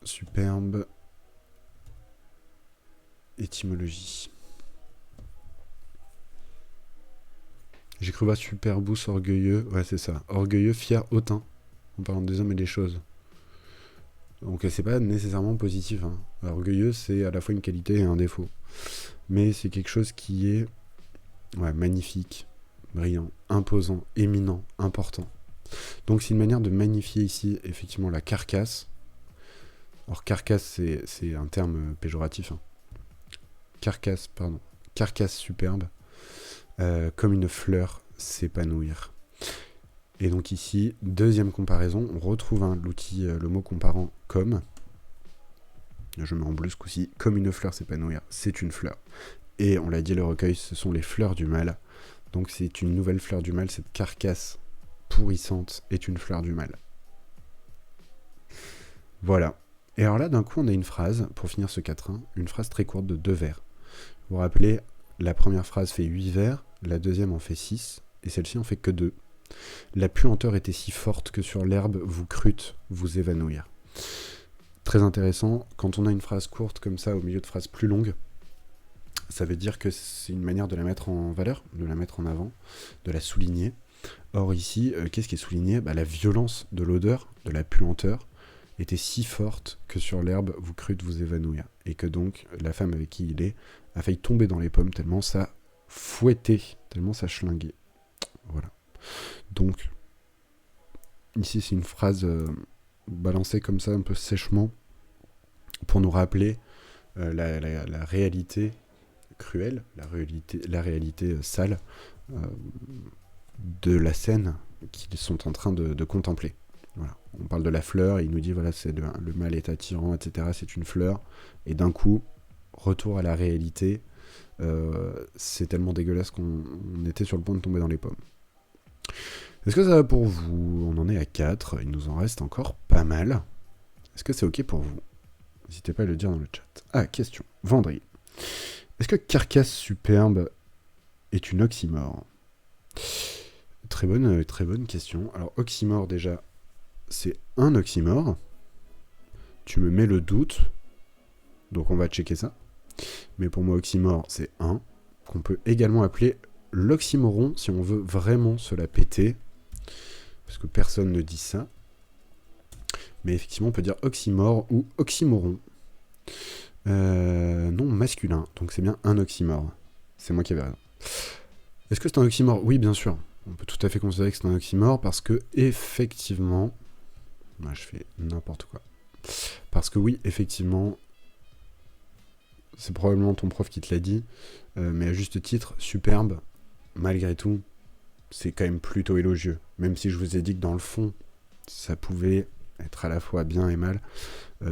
Superbe. Étymologie. J'ai cru voir superbus, orgueilleux. Ouais, c'est ça. Orgueilleux, fier, hautain. En parlant des hommes et des choses. Donc c'est pas nécessairement positif. Hein. Orgueilleux, c'est à la fois une qualité et un défaut. Mais c'est quelque chose qui est magnifique, brillant, imposant, éminent, important. Donc c'est une manière de magnifier ici, effectivement, la carcasse. Alors carcasse, c'est un terme péjoratif. Hein. Carcasse, pardon. Carcasse superbe, comme une fleur s'épanouir. Et donc ici, deuxième comparaison, on retrouve l'outil, le mot comparant comme. Je mets en bleu ce coup-ci, comme une fleur s'épanouir, c'est une fleur. Et on l'a dit, le recueil, ce sont les fleurs du mal. Donc c'est une nouvelle fleur du mal, cette carcasse pourrissante est une fleur du mal. Voilà. Et alors là, d'un coup, on a une phrase, pour finir ce 4-1, une phrase très courte de 2 vers. Vous vous rappelez, la première phrase fait 8 vers, la deuxième en fait 6, et celle-ci en fait que 2. La puanteur était si forte que sur l'herbe vous crûtes vous évanouir. Très intéressant, quand on a une phrase courte comme ça au milieu de phrases plus longues, ça veut dire que c'est une manière de la mettre en valeur, de la mettre en avant, de la souligner. Or ici, qu'est-ce qui est souligné ? La violence de l'odeur, de la puanteur, était si forte que sur l'herbe vous crûtes vous évanouir. Et que donc, la femme avec qui il est a failli tomber dans les pommes tellement ça fouettait, tellement ça schlinguait. Voilà. Donc, ici c'est une phrase balancée comme ça, un peu sèchement, pour nous rappeler la réalité cruelle, la réalité sale de la scène qu'ils sont en train de contempler. Voilà. On parle de la fleur, et il nous dit voilà, le mal est attirant, etc. C'est une fleur, et d'un coup, retour à la réalité, c'est tellement dégueulasse qu'on était sur le point de tomber dans les pommes. Est-ce que ça va pour vous ? On en est à 4, il nous en reste encore pas mal. Est-ce que c'est ok pour vous ? N'hésitez pas à le dire dans le chat. Ah, question. Vendry. Est-ce que carcasse superbe est une oxymore ? Très bonne question. Alors, oxymore, déjà, c'est un oxymore. Tu me mets le doute. Donc, on va checker ça. Mais pour moi, oxymore, c'est un. Qu'on peut également appeler l'oxymoron, si on veut vraiment se la péter. Parce que personne ne dit ça. Mais effectivement, on peut dire oxymore ou oxymoron. Non masculin, donc c'est bien un oxymore. C'est moi qui avais raison. Est-ce que c'est un oxymore ? Oui, bien sûr. On peut tout à fait considérer que c'est un oxymore parce que, effectivement... Moi, je fais n'importe quoi. Parce que oui, effectivement, c'est probablement ton prof qui te l'a dit, mais à juste titre, superbe, malgré tout, c'est quand même plutôt élogieux. Même si je vous ai dit que dans le fond, ça pouvait être à la fois bien et mal.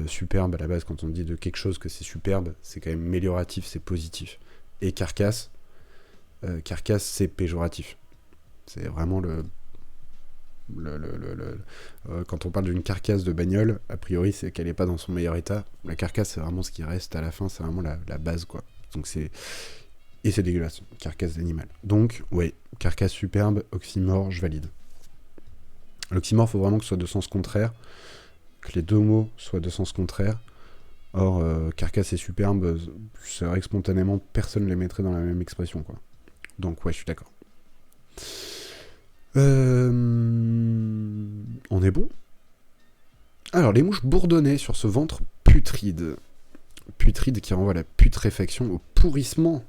Superbe, à la base, quand on dit de quelque chose que c'est superbe, c'est quand même amélioratif, c'est positif. Et carcasse, c'est péjoratif. C'est vraiment quand on parle d'une carcasse de bagnole, a priori, c'est qu'elle n'est pas dans son meilleur état. La carcasse, c'est vraiment ce qui reste à la fin, c'est vraiment la base, quoi. Donc et c'est dégueulasse, carcasse d'animal. Donc, ouais, carcasse superbe, oxymore, je valide. L'oxymore, il faut vraiment que ce soit de sens contraire, que les deux mots soient de sens contraire. Or, carcasse et superbe, c'est vrai que spontanément, personne ne les mettrait dans la même expression, quoi. Donc, ouais, je suis d'accord. On est bon ? Alors, les mouches bourdonnaient sur ce ventre putride. Putride qui renvoie à la putréfaction, au pourrissement.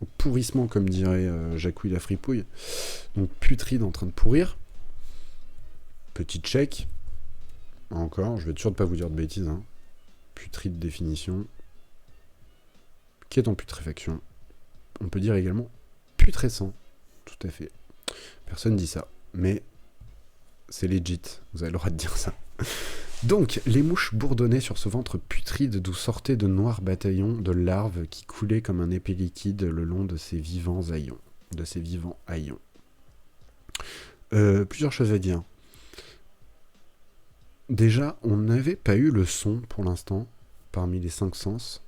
Au pourrissement, comme dirait Jacouille la fripouille. Donc, putride en train de pourrir. Petit check. Encore, je vais être sûr de ne pas vous dire de bêtises. Hein. Putride définition. Qui est en putréfaction. On peut dire également putrescent. Tout à fait. Personne dit ça. Mais c'est legit. Vous avez le droit de dire ça. Donc, les mouches bourdonnaient sur ce ventre putride d'où sortaient de noirs bataillons de larves qui coulaient comme un épais liquide le long de ces vivants haillons. Plusieurs choses à dire. Déjà, on n'avait pas eu le son pour l'instant, parmi les 5 sens.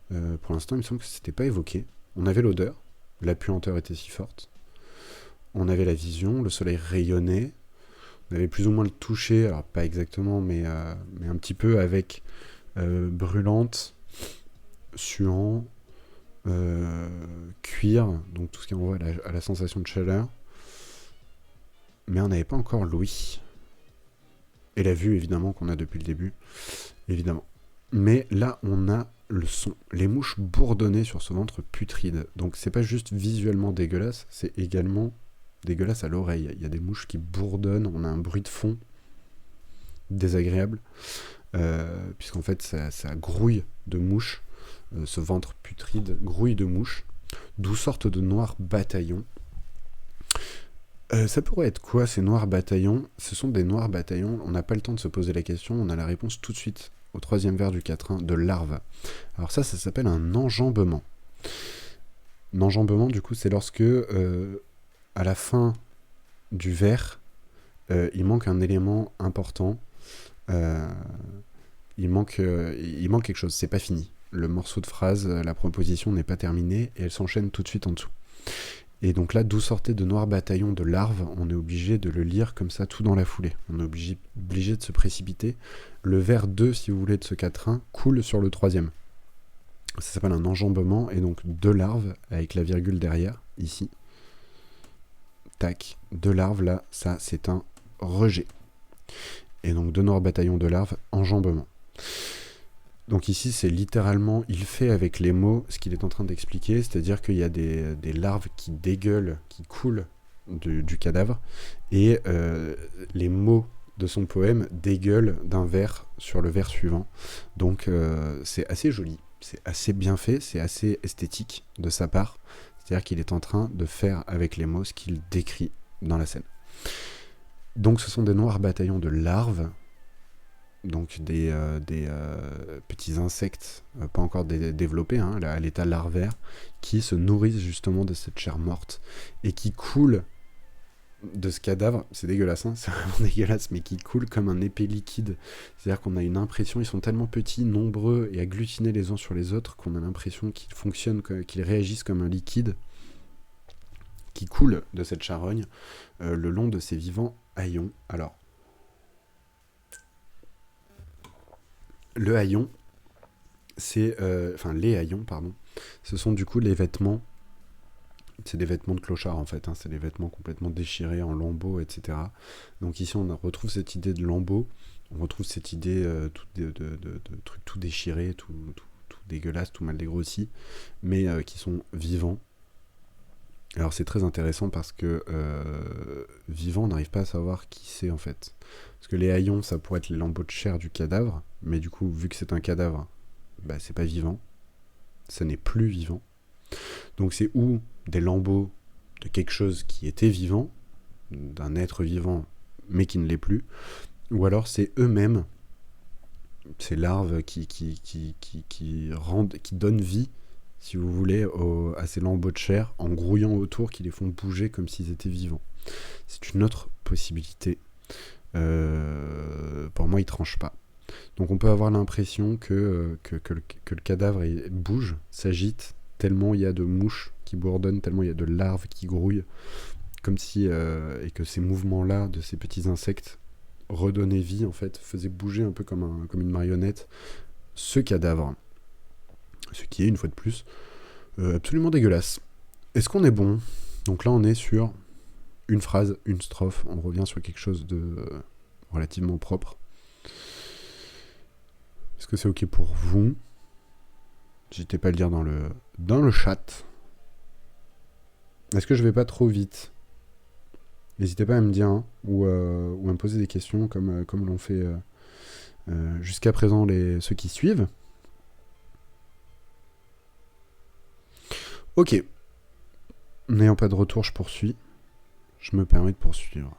Pour l'instant, il me semble que c'était pas évoqué. On avait l'odeur, la puanteur était si forte. On avait la vision, le soleil rayonnait. On avait plus ou moins le toucher, alors pas exactement, mais un petit peu avec brûlante, suant, cuir, donc tout ce qui renvoie à la sensation de chaleur. Mais on n'avait pas encore l'ouïe. Et la vue, évidemment, qu'on a depuis le début. Évidemment. Mais là, on a le son. Les mouches bourdonnaient sur ce ventre putride. Donc c'est pas juste visuellement dégueulasse, c'est également dégueulasse à l'oreille. Il y a des mouches qui bourdonnent, on a un bruit de fond désagréable. puisqu'en fait ça grouille de mouches, ce ventre putride grouille de mouches, d'où sortent de noirs bataillons. Ça pourrait être quoi ces noirs bataillons? Ce sont des noirs bataillons, on n'a pas le temps de se poser la question, on a la réponse tout de suite au troisième vers du 4.1, de larves. Alors ça s'appelle un enjambement. L'enjambement, du coup, c'est lorsque, à la fin du vers, il manque un élément important, il manque quelque chose, c'est pas fini. Le morceau de phrase, la proposition n'est pas terminée, et elle s'enchaîne tout de suite en dessous. Et donc là, d'où sortait de noirs bataillons de larves, on est obligé de le lire comme ça, tout dans la foulée. On est obligé de se précipiter. Le vers 2, si vous voulez, de ce 4.1, coule sur le troisième. Ça s'appelle un enjambement, et donc deux larves, avec la virgule derrière, ici. Tac, deux larves, là, ça, c'est un rejet. Et donc, deux noirs bataillons de larves, enjambement. Donc ici, c'est littéralement, il fait avec les mots ce qu'il est en train d'expliquer, c'est-à-dire qu'il y a des larves qui dégueulent, qui coulent du cadavre, et les mots de son poème dégueulent d'un vers sur le vers suivant. Donc c'est assez joli, c'est assez bien fait, c'est assez esthétique de sa part, c'est-à-dire qu'il est en train de faire avec les mots ce qu'il décrit dans la scène. Donc ce sont des noirs bataillons de larves, donc des petits insectes pas encore développés, hein, à l'état larvaire, qui se nourrissent justement de cette chair morte et qui coulent de ce cadavre. C'est dégueulasse, hein, c'est vraiment dégueulasse, mais qui coulent comme un épais liquide. C'est-à-dire qu'on a une impression, ils sont tellement petits, nombreux et agglutinés les uns sur les autres qu'on a l'impression qu'ils fonctionnent, qu'ils réagissent comme un liquide qui coule de cette charogne le long de ces vivants haillons. Alors, le haillon, c'est... les haillons, pardon. Ce sont du coup les vêtements. C'est des vêtements de clochard, en fait. Hein, c'est des vêtements complètement déchirés en lambeaux, etc. Donc ici, on retrouve cette idée de lambeaux. On retrouve cette idée de trucs tout déchirés, tout dégueulasse, tout mal dégrossi, mais qui sont vivants. Alors c'est très intéressant parce que vivant, on n'arrive pas à savoir qui c'est, en fait. Parce que les haillons, ça pourrait être les lambeaux de chair du cadavre, mais du coup, vu que c'est un cadavre, bah, c'est pas vivant. Ça n'est plus vivant. Donc c'est ou des lambeaux de quelque chose qui était vivant, d'un être vivant, mais qui ne l'est plus, ou alors c'est eux-mêmes, ces larves qui donnent vie, si vous voulez, à ces lambeaux de chair, en grouillant autour, qui les font bouger comme s'ils étaient vivants. C'est une autre possibilité. Pour moi, il tranche pas. Donc on peut avoir l'impression que le cadavre bouge, s'agite, tellement il y a de mouches qui bourdonnent, tellement il y a de larves qui grouillent, comme si, et que ces mouvements-là, de ces petits insectes, redonnaient vie, en fait, faisaient bouger un peu comme une marionnette, ce cadavre. Ce qui est, une fois de plus, absolument dégueulasse. Est-ce qu'on est bon? Donc là, on est sur une phrase, une strophe, on revient sur quelque chose de relativement propre. Est-ce que c'est ok pour vous? N'hésitez pas à le dire dans le chat. Est-ce que je vais pas trop vite? N'hésitez pas à me dire, hein, ou à me poser des questions comme l'ont fait jusqu'à présent ceux qui suivent. Ok. N'ayant pas de retour, je poursuis. Je me permets de poursuivre.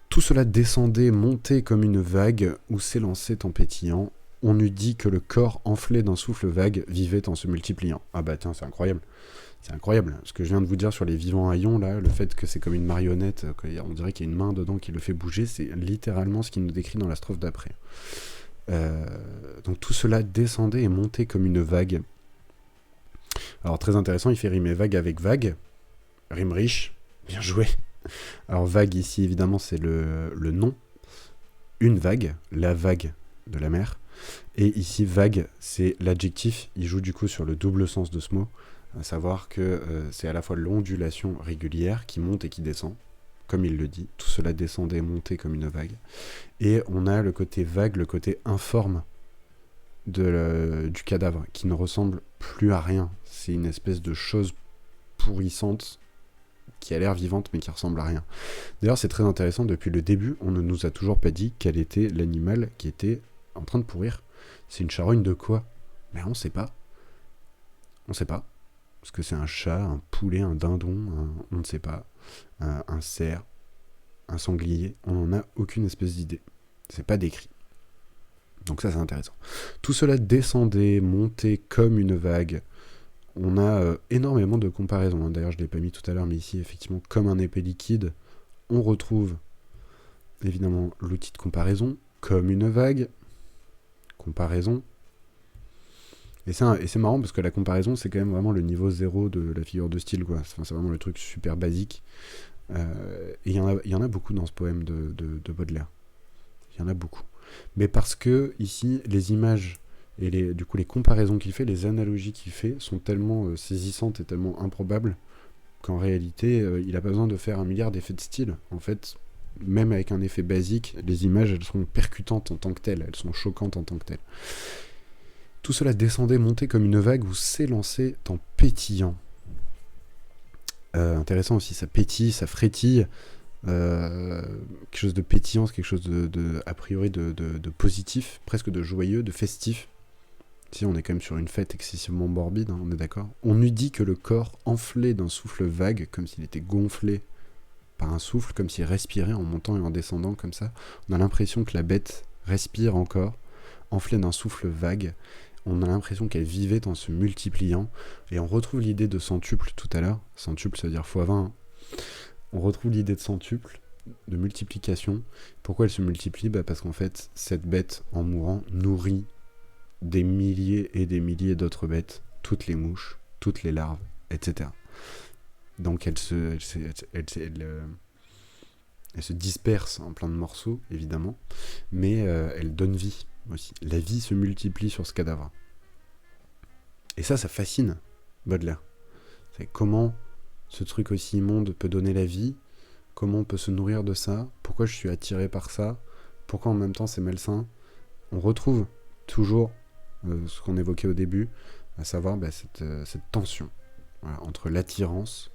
Tout cela descendait, montait comme une vague, ou s'élançait en pétillant. On eût dit que le corps enflé d'un souffle vague vivait en se multipliant. Ah bah tiens, c'est incroyable. C'est incroyable. Ce que je viens de vous dire sur les vivants haillons, là, le fait que c'est comme une marionnette, on dirait qu'il y a une main dedans qui le fait bouger, c'est littéralement ce qu'il nous décrit dans la strophe d'après. Donc tout cela descendait et montait comme une vague. Alors très intéressant, il fait rimer vague avec vague. Rime riche, bien joué. Alors vague ici, évidemment, c'est le nom. Une vague, la vague de la mer. Et ici, vague, c'est l'adjectif. Il joue du coup sur le double sens de ce mot. À savoir que c'est à la fois l'ondulation régulière qui monte et qui descend. Comme il le dit, tout cela descendait et montait comme une vague. Et on a le côté vague, le côté informe du cadavre, qui ne ressemble plus à rien. C'est une espèce de chose pourrissante qui a l'air vivante mais qui ressemble à rien. D'ailleurs, c'est très intéressant, depuis le début, on ne nous a toujours pas dit quel était l'animal qui était en train de pourrir. C'est une charogne de quoi? Mais on sait pas. On sait pas. Est-ce que c'est un chat, un poulet, un dindon, on ne sait pas. Un cerf, un sanglier. On n'en a aucune espèce d'idée. C'est pas décrit. Donc ça, c'est intéressant. Tout cela descendait, montait comme une vague. On a énormément de comparaisons. D'ailleurs, je ne l'ai pas mis tout à l'heure, mais ici, effectivement, comme un épais liquide, on retrouve évidemment l'outil de comparaison, comme une vague, comparaison. Et c'est marrant parce que la comparaison, c'est quand même vraiment le niveau 0 de la figure de style, quoi. Enfin, c'est vraiment le truc super basique. Et il y en a beaucoup dans ce poème de Baudelaire. Il y en a beaucoup. Mais parce que, ici, les images et du coup les comparaisons qu'il fait, les analogies qu'il fait, sont tellement saisissantes et tellement improbables qu'en réalité, il n'a pas besoin de faire un milliard d'effets de style. En fait, même avec un effet basique, les images, elles sont percutantes en tant que telles, elles sont choquantes en tant que telles. Tout cela descendait, montait comme une vague où s'élançait en pétillant. Intéressant aussi, ça pétille, ça frétille. Quelque chose de pétillant, c'est quelque chose a priori de positif, presque de joyeux, de festif. Si on est quand même sur une fête excessivement morbide, hein, on est d'accord. On eût dit que le corps enflé d'un souffle vague, comme s'il était gonflé par un souffle, comme s'il respirait en montant et en descendant comme ça. On a l'impression que la bête respire encore, enflée d'un souffle vague. On a l'impression qu'elle vivait en se multipliant. Et on retrouve l'idée de centuple tout à l'heure. Centuple, ça veut dire x20. Hein. On retrouve l'idée de centuple, de multiplication. Pourquoi elle se multiplie ? Parce qu'en fait, cette bête, en mourant, nourrit des milliers et des milliers d'autres bêtes, toutes les mouches, toutes les larves, etc. Donc elle se disperse en plein de morceaux, évidemment, mais elle donne vie aussi. La vie se multiplie sur ce cadavre. Et ça fascine Baudelaire. C'est comment ce truc aussi immonde peut donner la vie, comment on peut se nourrir de ça, pourquoi je suis attiré par ça, pourquoi en même temps c'est malsain. On retrouve toujours ce qu'on évoquait au début, à savoir cette tension entre l'attirance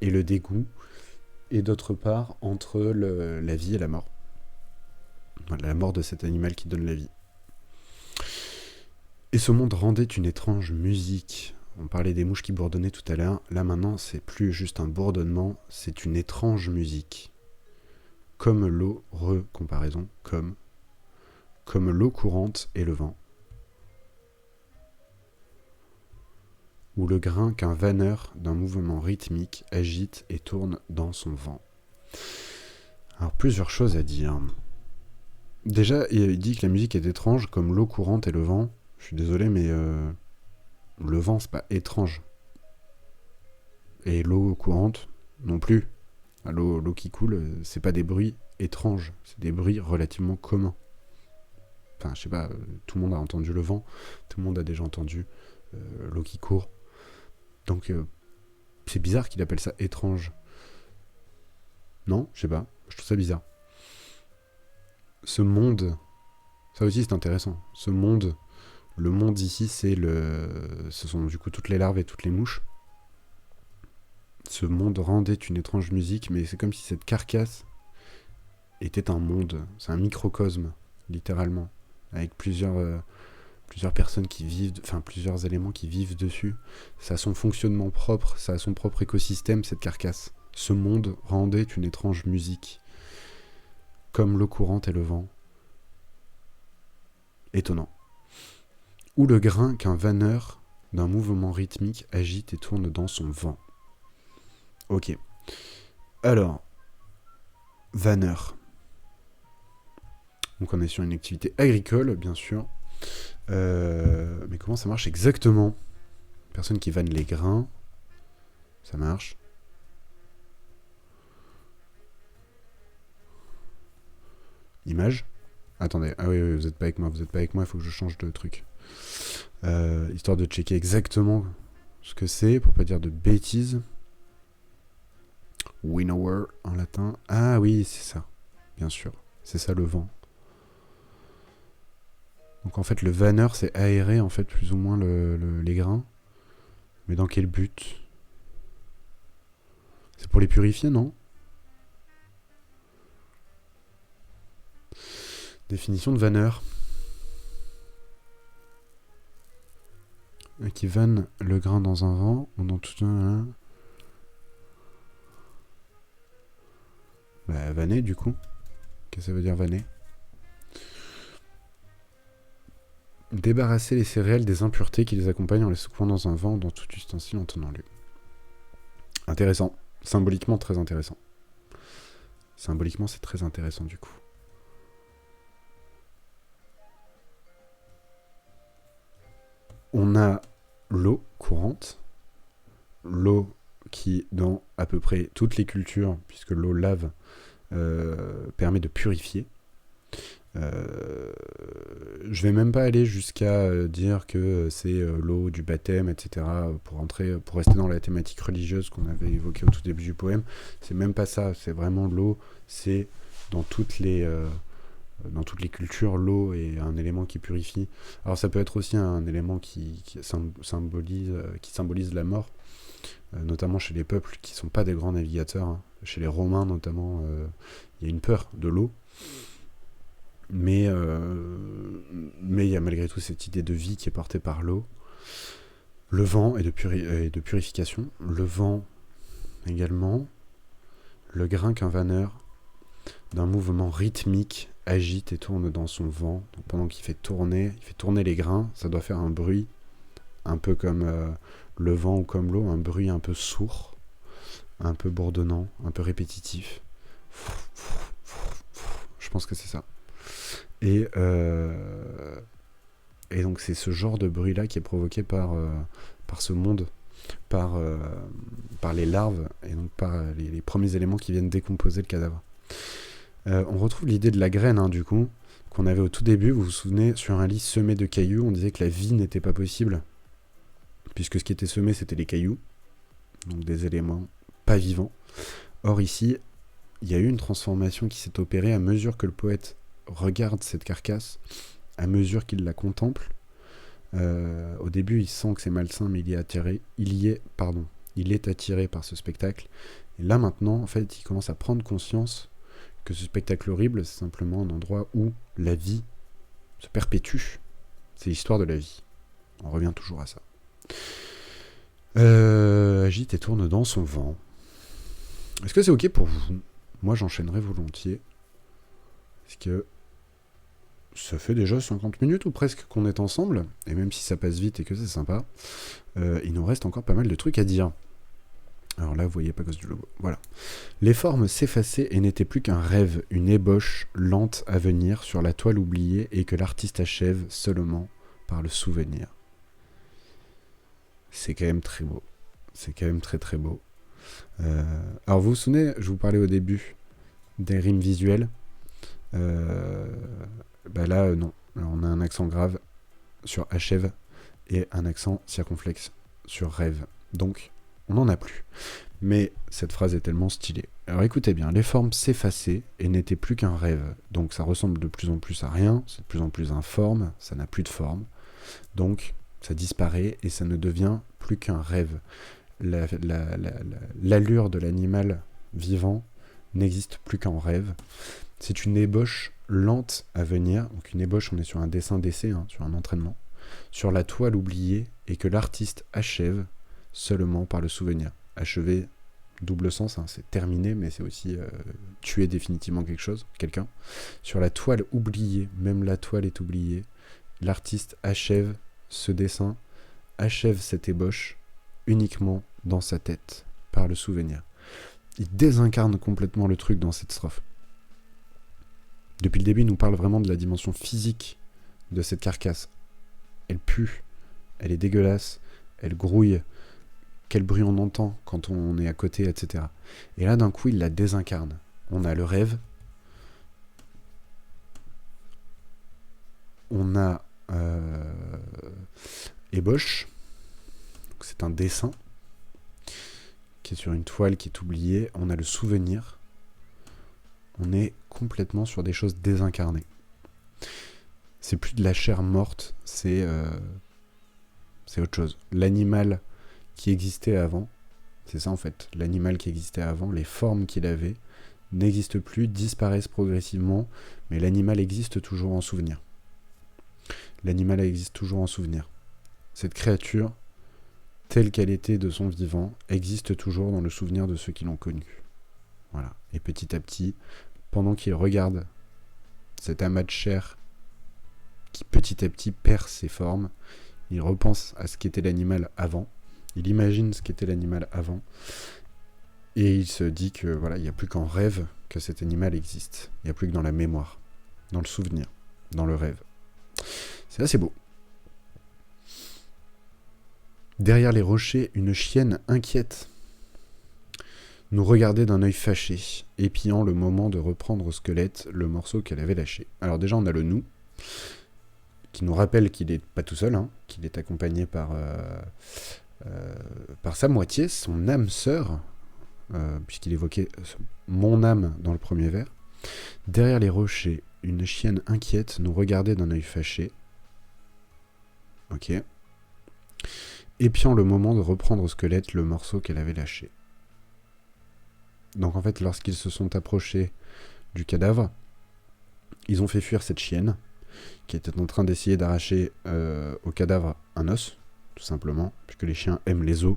et le dégoût, et d'autre part entre la vie et la mort. Voilà, la mort de cet animal qui donne la vie. Et ce monde rendait une étrange musique. On parlait des mouches qui bourdonnaient tout à l'heure. Là maintenant, c'est plus juste un bourdonnement, c'est une étrange musique. Comme l'eau, comparaison, comme l'eau courante et le vent. Ou le grain qu'un vanneur d'un mouvement rythmique agite et tourne dans son vent. Alors, plusieurs choses à dire. Déjà, il dit que la musique est étrange comme l'eau courante et le vent. Je suis désolé, mais le vent, c'est pas étrange. Et l'eau courante, non plus. L'eau qui coule, c'est pas des bruits étranges, c'est des bruits relativement communs. Enfin, je sais pas, tout le monde a entendu le vent, tout le monde a déjà entendu l'eau qui court. Donc, c'est bizarre qu'il appelle ça étrange. Non, je sais pas, je trouve ça bizarre. Ce monde, ça aussi c'est intéressant. Ce monde, le monde ici, ce sont du coup toutes les larves et toutes les mouches. Ce monde rendait une étrange musique, mais c'est comme si cette carcasse était un monde. C'est un microcosme, littéralement, avec plusieurs personnes qui vivent, enfin plusieurs éléments qui vivent dessus. Ça a son fonctionnement propre, ça a son propre écosystème, cette carcasse. Ce monde rendait une étrange musique, comme l'eau courante et le vent. Étonnant. Ou le grain qu'un vanneur d'un mouvement rythmique agite et tourne dans son vent. Ok. Alors, vanneur. Donc on est sur une activité agricole, bien sûr. Mais comment ça marche exactement ? Personne qui vanne les grains. Ça marche. Image. Attendez. Ah oui, vous êtes pas avec moi. Il faut que je change de truc. Histoire de checker exactement ce que c'est, pour pas dire de bêtises. Winnower en latin. Ah oui, c'est ça. Bien sûr. C'est ça le vent. Donc en fait le vanneur c'est aérer en fait plus ou moins les grains. Mais dans quel but ? C'est pour les purifier, non ? Définition de vanneur. Qui vanne le grain dans un vent ou dans tout un... Bah, vanner du coup. Qu'est-ce que ça veut dire vanner? Débarrasser les céréales des impuretés qui les accompagnent en les secouant dans un vent ou dans tout ustensile en tenant lieu. Intéressant. Symboliquement très intéressant. Symboliquement c'est très intéressant du coup. On a l'eau courante. L'eau qui, dans à peu près toutes les cultures, puisque l'eau lave, permet de purifier. Je vais même pas aller jusqu'à dire que c'est l'eau du baptême, etc. Pour rester dans la thématique religieuse qu'on avait évoquée au tout début du poème. C'est même pas ça. C'est vraiment l'eau. C'est dans toutes les cultures, l'eau est un élément qui purifie. Alors ça peut être aussi un élément qui symbolise la mort, notamment chez les peuples qui sont pas des grands navigateurs. Hein. Chez les Romains notamment, il y a une peur de l'eau. Mais il y a malgré tout cette idée de vie qui est portée par l'eau. Le vent et de purification. Le vent également. Le grain qu'un vanneur, d'un mouvement rythmique, agite et tourne dans son vent. Donc pendant qu'il fait tourner les grains, ça doit faire un bruit, un peu comme le vent ou comme l'eau, un bruit un peu sourd, un peu bourdonnant, un peu répétitif. Je pense que c'est ça. Et donc c'est ce genre de bruit-là qui est provoqué par ce monde, par les larves, et donc par les premiers éléments qui viennent décomposer le cadavre. On retrouve l'idée de la graine, hein, du coup, qu'on avait au tout début. Vous vous souvenez, sur un lit semé de cailloux, on disait que la vie n'était pas possible, puisque ce qui était semé, c'était les cailloux, donc des éléments pas vivants. Or ici, il y a eu une transformation qui s'est opérée à mesure que le poète regarde cette carcasse, à mesure qu'il la contemple. Au début, il sent que c'est malsain, mais il est attiré par ce spectacle. Et là, maintenant, en fait, il commence à prendre conscience que ce spectacle horrible, c'est simplement un endroit où la vie se perpétue. C'est l'histoire de la vie. On revient toujours à ça. Agite et tourne dans son vent. Est-ce que c'est ok pour vous? Moi, j'enchaînerai volontiers. Parce que ça fait déjà 50 minutes ou presque qu'on est ensemble. Et même si ça passe vite et que c'est sympa, il nous reste encore pas mal de trucs à dire. Alors là, vous voyez pas à cause du logo. Voilà. Les formes s'effaçaient et n'étaient plus qu'un rêve, une ébauche lente à venir sur la toile oubliée et que l'artiste achève seulement par le souvenir. C'est quand même très beau. C'est quand même très très beau. Alors vous vous souvenez, je vous parlais au début des rimes visuelles. Là, non. Alors, on a un accent grave sur achève et un accent circonflexe sur rêve. Donc, on n'en a plus. Mais cette phrase est tellement stylée. Alors écoutez bien, les formes s'effaçaient et n'étaient plus qu'un rêve. Donc ça ressemble de plus en plus à rien, c'est de plus en plus informe, ça n'a plus de forme. Donc ça disparaît et ça ne devient plus qu'un rêve. L'allure de l'animal vivant n'existe plus qu'en rêve. C'est une ébauche lente à venir. Donc une ébauche, on est sur un dessin d'essai, hein, sur un entraînement, sur la toile oubliée et que l'artiste achève seulement par le souvenir. Achever, double sens, hein, c'est terminer, mais c'est aussi tuer définitivement quelqu'un. Sur la toile oubliée, même la toile est oubliée, l'artiste achève ce dessin, achève cette ébauche uniquement dans sa tête, par le souvenir. Il désincarne complètement le truc dans cette strophe. Depuis le début, il nous parle vraiment de la dimension physique de cette carcasse. Elle pue, elle est dégueulasse, elle grouille, quel bruit on entend quand on est à côté, etc. Et là, d'un coup, il la désincarne. On a le rêve, on a ébauche, c'est un dessin qui est sur une toile qui est oubliée, on a le souvenir, on est complètement sur des choses désincarnées. C'est plus de la chair morte, c'est autre chose. L'animal qui existait avant, c'est ça en fait, l'animal qui existait avant, les formes qu'il avait n'existent plus, disparaissent progressivement, mais l'animal existe toujours en souvenir. L'animal existe toujours en souvenir. Cette créature, telle qu'elle était de son vivant, existe toujours dans le souvenir de ceux qui l'ont connue. Voilà. Et petit à petit, pendant qu'il regarde cet amas de chair qui petit à petit perd ses formes, il repense à ce qu'était l'animal avant, il imagine ce qu'était l'animal avant, et il se dit que voilà, il n'y a plus qu'en rêve que cet animal existe. Il n'y a plus que dans la mémoire, dans le souvenir, dans le rêve. C'est assez beau. Derrière les rochers, une chienne inquiète nous regardait d'un œil fâché, épiant le moment de reprendre au squelette le morceau qu'elle avait lâché. Alors déjà, on a le nous, qui nous rappelle qu'il n'est pas tout seul, qu'il est accompagné par sa moitié, son âme sœur, puisqu'il évoquait mon âme dans le premier vers. Derrière les rochers, une chienne inquiète nous regardait d'un œil fâché. Ok. Épiant le moment de reprendre au squelette le morceau qu'elle avait lâché. Donc en fait, lorsqu'ils se sont approchés du cadavre, ils ont fait fuir cette chienne, qui était en train d'essayer d'arracher au cadavre un os, tout simplement, puisque les chiens aiment les os,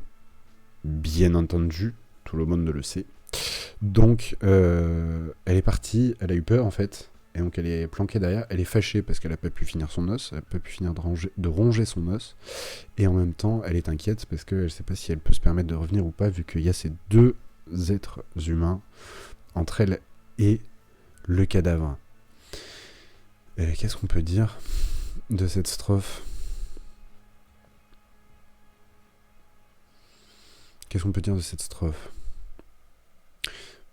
bien entendu, tout le monde le sait. Donc, elle est partie, elle a eu peur en fait, et donc elle est planquée derrière, elle est fâchée parce qu'elle n'a pas pu finir son os, elle n'a pas pu finir de ronger son os, et en même temps, elle est inquiète parce qu'elle ne sait pas si elle peut se permettre de revenir ou pas, vu qu'il y a ces deux êtres humains entre elle et le cadavre. Et qu'est-ce qu'on peut dire de cette strophe ?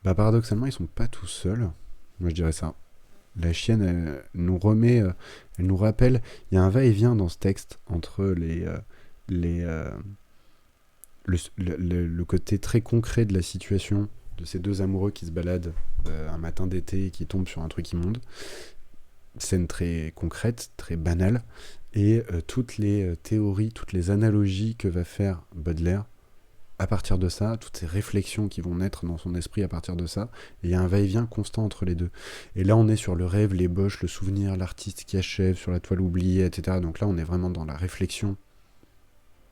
Bah paradoxalement, ils sont pas tout seuls. Moi je dirais ça. La chienne, elle nous remet, elle nous rappelle. Il y a un va-et-vient dans ce texte entre le côté très concret de la situation de ces deux amoureux qui se baladent un matin d'été et qui tombent sur un truc immonde. Scène très concrète, très banale, et toutes les théories, toutes les analogies que va faire Baudelaire à partir de ça, toutes ces réflexions qui vont naître dans son esprit à partir de ça, et il y a un va-et-vient constant entre les deux. Et là, on est sur le rêve, l'ébauche, le souvenir, l'artiste qui achève, sur la toile oubliée, etc. Donc là, on est vraiment dans la réflexion,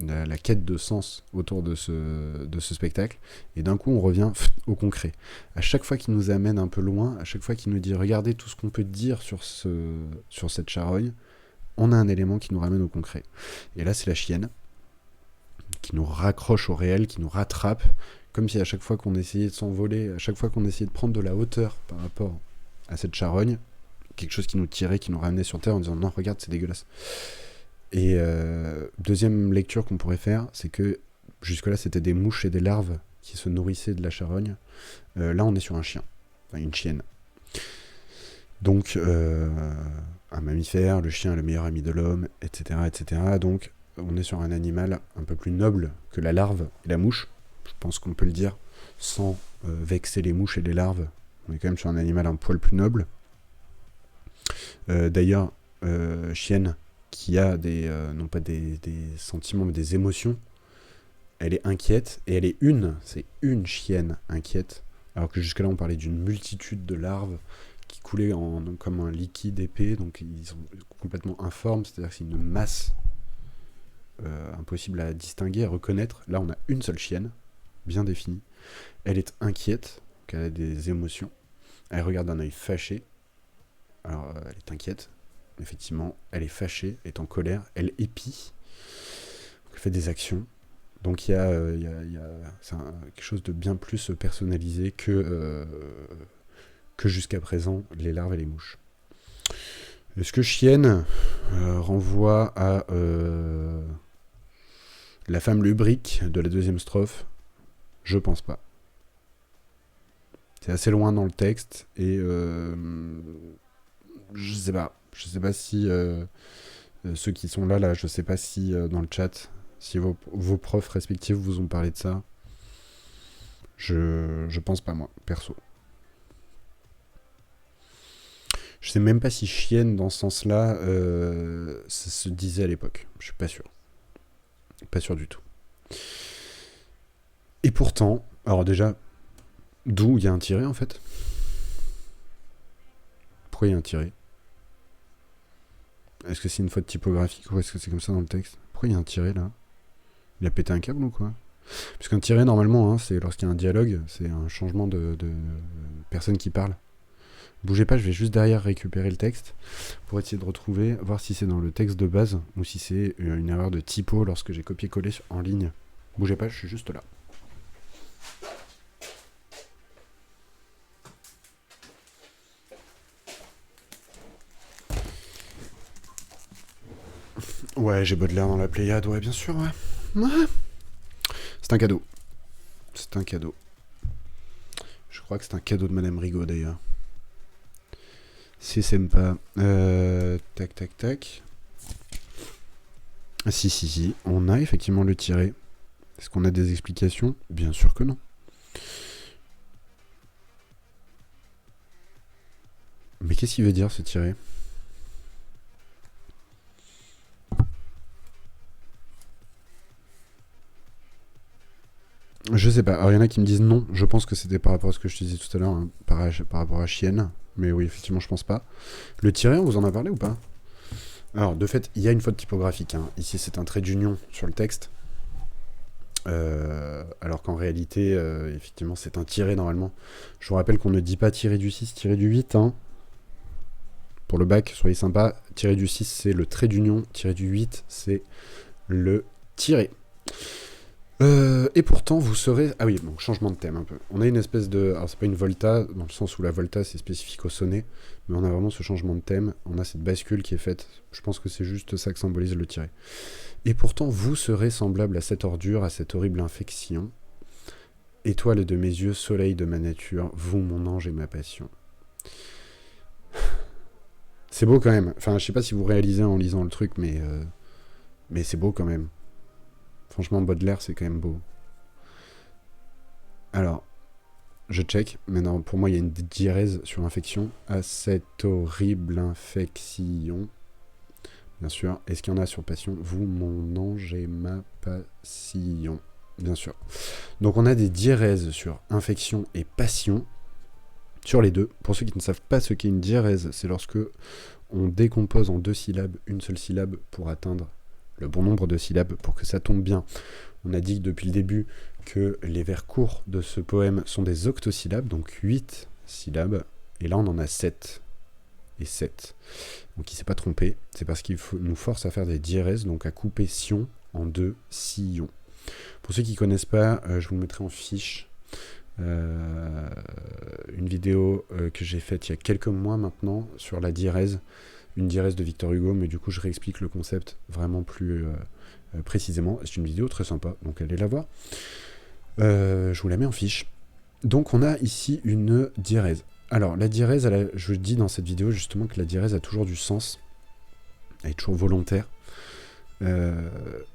la quête de sens autour de ce spectacle, et d'un coup on revient au concret. À chaque fois qu'il nous amène un peu loin, à chaque fois qu'il nous dit regardez tout ce qu'on peut dire sur cette charogne, on a un élément qui nous ramène au concret. Et là c'est la chienne qui nous raccroche au réel, qui nous rattrape, comme si à chaque fois qu'on essayait de s'envoler, à chaque fois qu'on essayait de prendre de la hauteur par rapport à cette charogne, quelque chose qui nous tirait, qui nous ramenait sur terre en disant non regarde c'est dégueulasse. Et deuxième lecture qu'on pourrait faire, c'est que jusque-là, c'était des mouches et des larves qui se nourrissaient de la charogne. Là, on est sur un chien, enfin une chienne. Donc, un mammifère, le chien est le meilleur ami de l'homme, etc., etc. Donc, on est sur un animal un peu plus noble que la larve et la mouche. Je pense qu'on peut le dire, sans vexer les mouches et les larves. On est quand même sur un animal un poil plus noble. D'ailleurs, chienne qui a non pas des sentiments, mais des émotions. Elle est inquiète, et c'est une chienne inquiète, alors que jusque-là on parlait d'une multitude de larves qui coulaient comme un liquide épais, donc ils sont complètement informes, c'est-à-dire que c'est une masse impossible à distinguer, à reconnaître. Là on a une seule chienne, bien définie, elle est inquiète, donc elle a des émotions, elle regarde d'un œil fâché, alors elle est inquiète, effectivement, elle est fâchée, elle est en colère, elle épie, elle fait des actions. Donc il y a quelque chose de bien plus personnalisé que jusqu'à présent les larves et les mouches. Est-ce que chienne renvoie à la femme lubrique de la deuxième strophe ? Je pense pas. C'est assez loin dans le texte et je sais pas. Je sais pas si ceux qui sont là, je sais pas si dans le chat, si vos profs respectifs vous ont parlé de ça. Je pense pas, moi, perso. Je sais même pas si chienne, dans ce sens-là, ça se disait à l'époque. Je suis pas sûr. Pas sûr du tout. Et pourtant, alors déjà, d'où il y a un tiret, en fait. Pourquoi il y a un tiret? Est-ce que c'est une faute typographique ou est-ce que c'est comme ça dans le texte? Pourquoi il y a un tiret là? Il a pété un câble ou quoi? Puisqu'un tiret, normalement, hein, c'est lorsqu'il y a un dialogue, c'est un changement de personne qui parle. Bougez pas, je vais juste derrière récupérer le texte pour essayer de retrouver, voir si c'est dans le texte de base ou si c'est une erreur de typo lorsque j'ai copié-collé en ligne. Bougez pas, je suis juste là. Ouais, j'ai Baudelaire dans la Pléiade, ouais, bien sûr, ouais. Ouais. C'est un cadeau. C'est un cadeau. Je crois que c'est un cadeau de Madame Rigaud, d'ailleurs. C'est sympa. Tac, tac, tac. Ah, si. On a effectivement le tiret. Est-ce qu'on a des explications? Bien sûr que non. Mais qu'est-ce qu'il veut dire, ce tiret? Je sais pas. Alors, il y en a qui me disent non. Je pense que c'était par rapport à ce que je te disais tout à l'heure, hein, par rapport à Chienne. Mais oui, effectivement, je pense pas. Le tiret, on vous en a parlé ou pas? Alors, de fait, il y a une faute typographique. Hein. Ici, c'est un trait d'union sur le texte. Alors qu'en réalité, effectivement, c'est un tiret normalement. Je vous rappelle qu'on ne dit pas tiret du 6, tiret du 8. Hein. Pour le bac, soyez sympa. Tiret du 6, c'est le trait d'union. Tiret du 8, c'est le tiret. Et pourtant, vous serez... Ah oui, donc changement de thème un peu. On a une espèce de... Alors, c'est pas une volta, dans le sens où la volta, c'est spécifique au sonnet, mais on a vraiment ce changement de thème. On a cette bascule qui est faite. Je pense que c'est juste ça que symbolise le tiret. Et pourtant, vous serez semblable à cette ordure, à cette horrible infection. Étoile de mes yeux, soleil de ma nature, vous, mon ange et ma passion. C'est beau quand même. Enfin, je sais pas si vous réalisez en lisant le truc, mais c'est beau quand même. Franchement, Baudelaire, c'est quand même beau. Alors, je check. Mais non, pour moi, il y a une diérèse sur infection. À cette horrible infection. Bien sûr. Est-ce qu'il y en a sur passion? Vous, mon ange et ma passion. Bien sûr. Donc, on a des diérèses sur infection et passion. Sur les deux. Pour ceux qui ne savent pas ce qu'est une diérèse, c'est lorsque on décompose en 2 syllabes une seule syllabe pour atteindre le bon nombre de syllabes pour que ça tombe bien. On a dit depuis le début que les vers courts de ce poème sont des octosyllabes, donc 8 syllabes, et là on en a 7 et 7. Donc il ne s'est pas trompé, c'est parce qu'il nous force à faire des diérèses, donc à couper sion en 2 sillons. Pour ceux qui ne connaissent pas, je vous le mettrai en fiche. Une vidéo que j'ai faite il y a quelques mois maintenant sur la diérèse, une diérèse de Victor Hugo, mais du coup je réexplique le concept vraiment plus précisément. C'est une vidéo très sympa, donc allez la voir. Je vous la mets en fiche. Donc on a ici une diérèse. Alors la diérèse, je dis dans cette vidéo justement que la diérèse a toujours du sens, elle est toujours volontaire,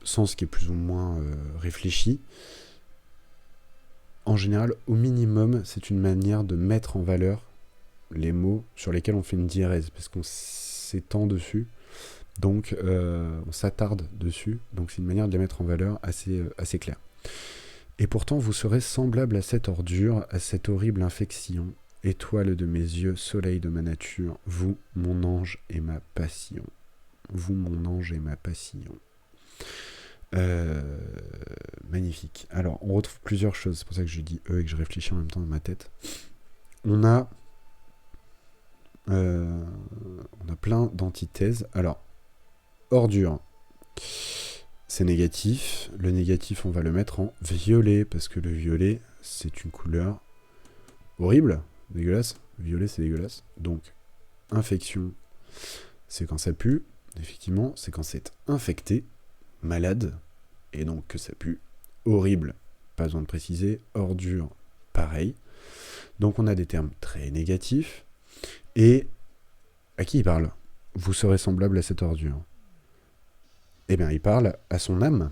sens qui est plus ou moins réfléchi. En général, au minimum, c'est une manière de mettre en valeur les mots sur lesquels on fait une diérèse, parce qu'on s'étend dessus, donc on s'attarde dessus, donc c'est une manière de les mettre en valeur assez claire. Et pourtant, vous serez semblable à cette ordure, à cette horrible infection, étoile de mes yeux, soleil de ma nature, vous, mon ange et ma passion. Vous, mon ange et ma passion. Magnifique. Alors, on retrouve plusieurs choses. C'est pour ça que je dis et que je réfléchis en même temps dans ma tête. On a plein d'antithèses. Alors, ordure, c'est négatif. Le négatif, on va le mettre en violet, parce que le violet, c'est une couleur horrible, dégueulasse. Violet, c'est dégueulasse. Donc, infection, c'est quand ça pue. Effectivement, c'est quand c'est infecté, malade, et donc que ça pue. Horrible, pas besoin de préciser. Ordure, pareil. Donc on a des termes très négatifs. Et à qui il parle? Vous serez semblable à cette ordure. Eh bien, il parle à son âme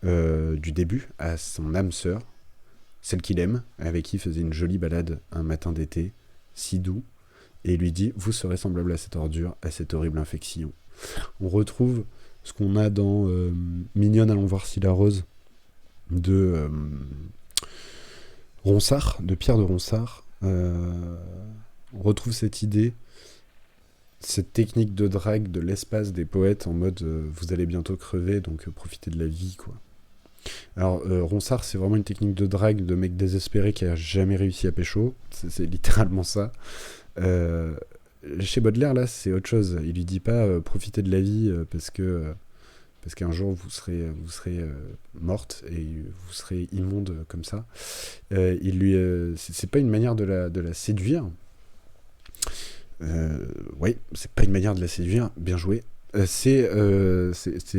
du début, à son âme sœur, celle qu'il aime, avec qui il faisait une jolie balade un matin d'été, si doux, et il lui dit « Vous serez semblable à cette ordure, à cette horrible infection ». On retrouve ce qu'on a dans Mignonne, allons voir si la rose de Ronsard, de Pierre de Ronsard. On retrouve cette idée cette technique de drague de l'espace des poètes en mode vous allez bientôt crever, donc profitez de la vie, quoi. Alors, Ronsard, c'est vraiment une technique de drague de mec désespéré qui a jamais réussi à pécho. C'est littéralement ça. Chez Baudelaire, là, c'est autre chose. Il lui dit pas profitez de la vie parce qu'un jour vous serez morte et vous serez immonde comme ça. C'est pas une manière de la séduire. Oui, c'est pas une manière de la séduire. Bien joué. C'est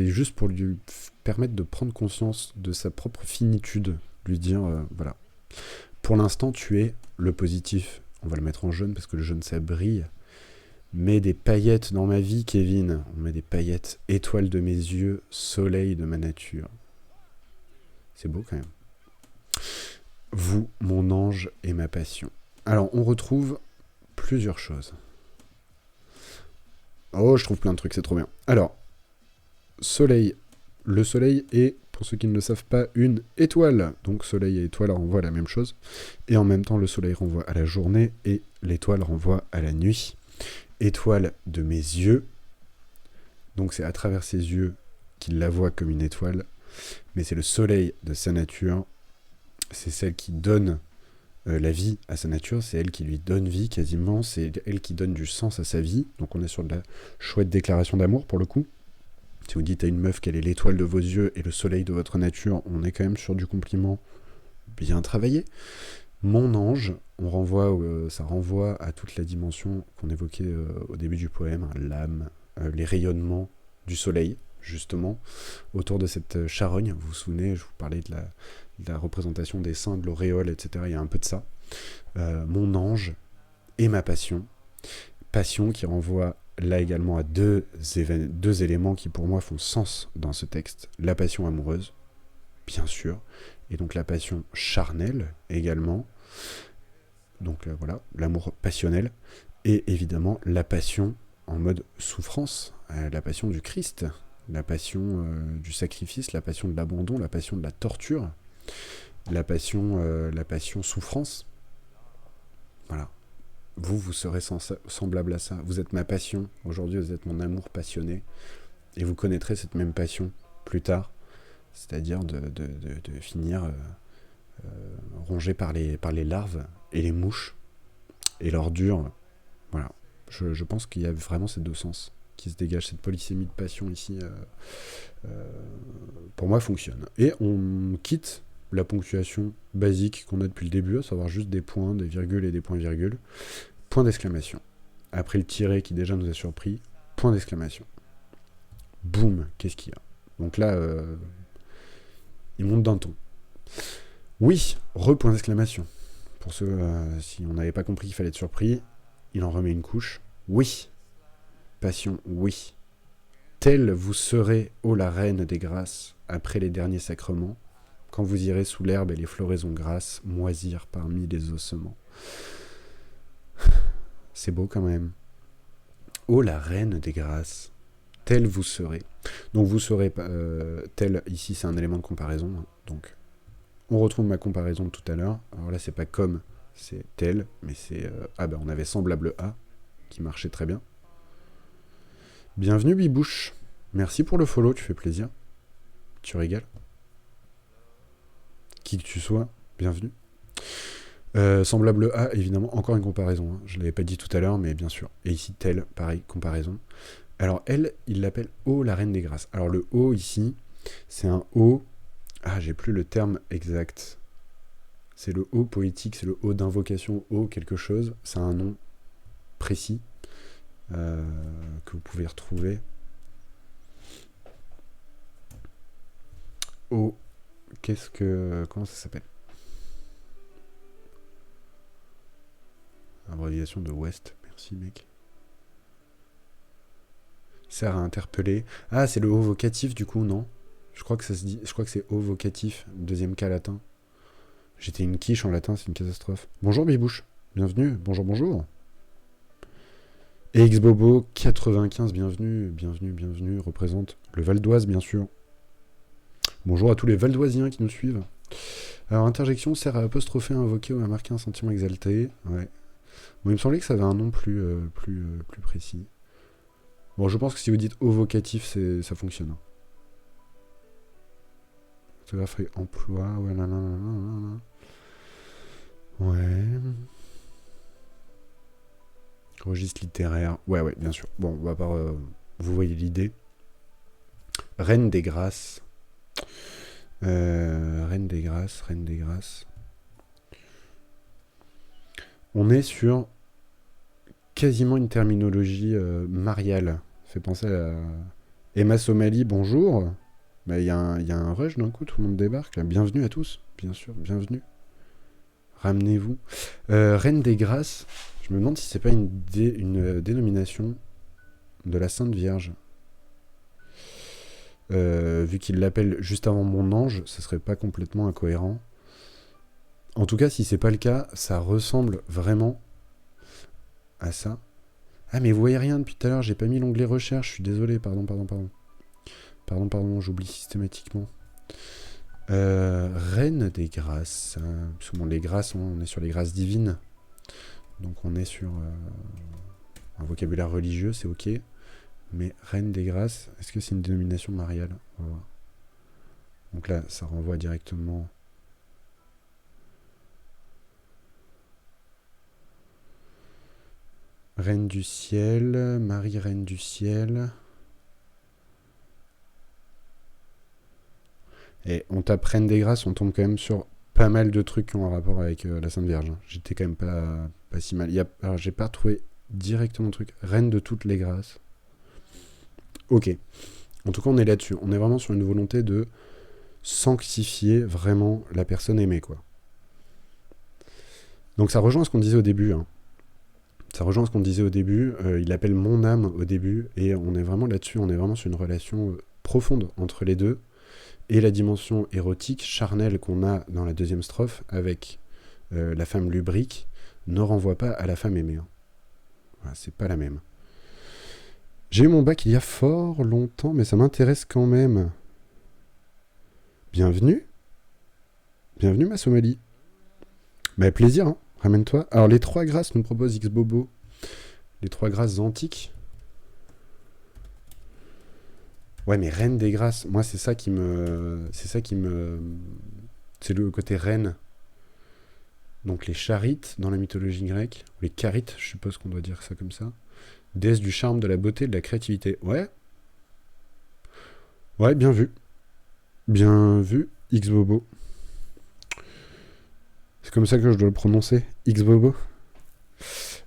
juste pour lui permettre de prendre conscience de sa propre finitude, lui dire voilà, pour l'instant tu es le positif, on va le mettre en jaune parce que le jaune ça brille, mets des paillettes dans ma vie Kevin, on met des paillettes, étoile de mes yeux, soleil de ma nature. C'est beau quand même. Vous, mon ange et ma passion. Alors on retrouve plusieurs choses. Oh, je trouve plein de trucs, c'est trop bien. Alors, soleil. Le soleil est, pour ceux qui ne le savent pas, une étoile. Donc soleil et étoile renvoient à la même chose. Et en même temps, le soleil renvoie à la journée et l'étoile renvoie à la nuit. Étoile de mes yeux. Donc c'est à travers ses yeux qu'il la voit comme une étoile. Mais c'est le soleil de sa nature. C'est celle qui donne la vie à sa nature, c'est elle qui lui donne vie quasiment, c'est elle qui donne du sens à sa vie. Donc on est sur de la chouette déclaration d'amour pour le coup. Si vous dites à une meuf qu'elle est l'étoile de vos yeux et le soleil de votre nature, on est quand même sur du compliment bien travaillé. Mon ange, ça renvoie à toute la dimension qu'on évoquait au début du poème, l'âme, les rayonnements du soleil, justement, autour de cette charogne. Vous vous souvenez, je vous parlais de la représentation des saints, de l'auréole, etc. Il y a un peu de ça. Mon ange et ma passion. Passion qui renvoie là également à deux éléments qui pour moi font sens dans ce texte. La passion amoureuse, bien sûr, et donc la passion charnelle également. Donc voilà, l'amour passionnel. Et évidemment la passion en mode souffrance, la passion du Christ, la passion du sacrifice, la passion de l'abandon, la passion de la torture, la passion souffrance. Voilà. Vous serez semblable à ça. Vous êtes ma passion. Aujourd'hui, vous êtes mon amour passionné. Et vous connaîtrez cette même passion plus tard. C'est-à-dire de finir rongé par les larves et les mouches et l'ordure. Voilà. Je pense qu'il y a vraiment ces deux sens qui se dégagent. Cette polysémie de passion ici, pour moi, fonctionne. Et on quitte la ponctuation basique qu'on a depuis le début, à savoir juste des points, des virgules et des points-virgules. Point d'exclamation. Après le tiret qui déjà nous a surpris, point d'exclamation. Boum, qu'est-ce qu'il y a? Donc là, il monte d'un ton. Oui, point d'exclamation. Pour ceux, si on n'avait pas compris qu'il fallait être surpris, il en remet une couche. Oui. Passion, oui. Telle vous serez, ô la reine des grâces, après les derniers sacrements, quand vous irez sous l'herbe et les floraisons grasses moisir parmi les ossements. C'est beau quand même. Ô la reine des grâces, telle vous serez. Donc vous serez, telle, ici c'est un élément de comparaison. Hein. Donc on retrouve ma comparaison de tout à l'heure. Alors là c'est pas comme, c'est tel, mais c'est... on avait semblable à, qui marchait très bien. Bienvenue Bibouche. Merci pour le follow, tu fais plaisir. Tu régales. Qui que tu sois, bienvenue. Semblable à, évidemment, encore une comparaison. Hein. Je ne l'avais pas dit tout à l'heure, mais bien sûr. Et ici, tel, pareil, comparaison. Alors, elle, il l'appelle O, la reine des grâces. Alors, le O, ici, c'est un O... Ah, j'ai plus le terme exact. C'est le O poétique, c'est le O d'invocation, O quelque chose. C'est un nom précis que vous pouvez retrouver. O... Comment ça s'appelle? Abréviation de West. Merci, mec. Sert à interpeller. Ah, c'est le O vocatif, du coup, non? Je crois que ça se dit... Je crois que c'est O vocatif, deuxième cas latin. J'étais une quiche en latin, c'est une catastrophe. Bonjour, Bibouche. Bienvenue. Bonjour, bonjour. Exbobo 95, bienvenue. Représente le Val d'Oise, bien sûr. Bonjour à tous les Valdoisiens qui nous suivent. Alors, interjection sert à apostropher, invoquer ou à marquer un sentiment exalté. Ouais. Bon, il me semblait que ça avait un nom plus précis. Bon, je pense que si vous dites au vocatif, ça fonctionne. Hein. Orthographe et emploi, ouais, nanana. Ouais. Registre littéraire. Ouais, bien sûr. Bon, on va pas. Vous voyez l'idée. Reine des Grâces. Reine des Grâces. On est sur quasiment une terminologie mariale. Fait penser à Emma Somali, bonjour. Bah, y a un rush d'un coup, tout le monde débarque. Là. Bienvenue à tous, bien sûr, bienvenue. Ramenez-vous. Reine des Grâces, je me demande si c'est pas une dénomination de la Sainte Vierge. Vu qu'il l'appelle juste avant mon ange, ça serait pas complètement incohérent. En tout cas, si c'est pas le cas, ça ressemble vraiment à ça. Ah, mais vous voyez rien depuis tout à l'heure, j'ai pas mis l'onglet recherche, je suis désolé, pardon, j'oublie systématiquement. Reine des Grâces. Souvent les grâces, on est sur les grâces divines. Donc on est sur un vocabulaire religieux, c'est ok. Mais Reine des Grâces, est-ce que c'est une dénomination mariale? On va voir. Donc là, ça renvoie directement... Reine du ciel, Marie Reine du ciel. Et on tape Reine des Grâces, on tombe quand même sur pas mal de trucs qui ont un rapport avec la Sainte Vierge. J'étais quand même pas si mal. Alors j'ai pas trouvé directement le truc. Reine de toutes les grâces. Ok. En tout cas, on est là-dessus. On est vraiment sur une volonté de sanctifier vraiment la personne aimée, quoi. Donc ça rejoint ce qu'on disait au début. Hein. Il appelle mon âme au début, et on est vraiment là-dessus. On est vraiment sur une relation profonde entre les deux. Et la dimension érotique, charnelle qu'on a dans la deuxième strophe avec la femme lubrique ne renvoie pas à la femme aimée. Hein. Voilà, c'est pas la même. J'ai eu mon bac il y a fort longtemps, mais ça m'intéresse quand même. Bienvenue. Bienvenue, ma Somalie. Bah, plaisir, hein. Ramène-toi. Alors, les 3 grâces nous propose Xbobo. Les 3 grâces antiques. Ouais, mais Reine des Grâces, moi, c'est ça qui me... C'est le côté reine. Donc, les charites dans la mythologie grecque. Ou les charites, je suppose qu'on doit dire ça comme ça. Déesse du charme, de la beauté, de la créativité. Ouais. Ouais, bien vu. Bien vu, Xbobo. C'est comme ça que je dois le prononcer, Xbobo.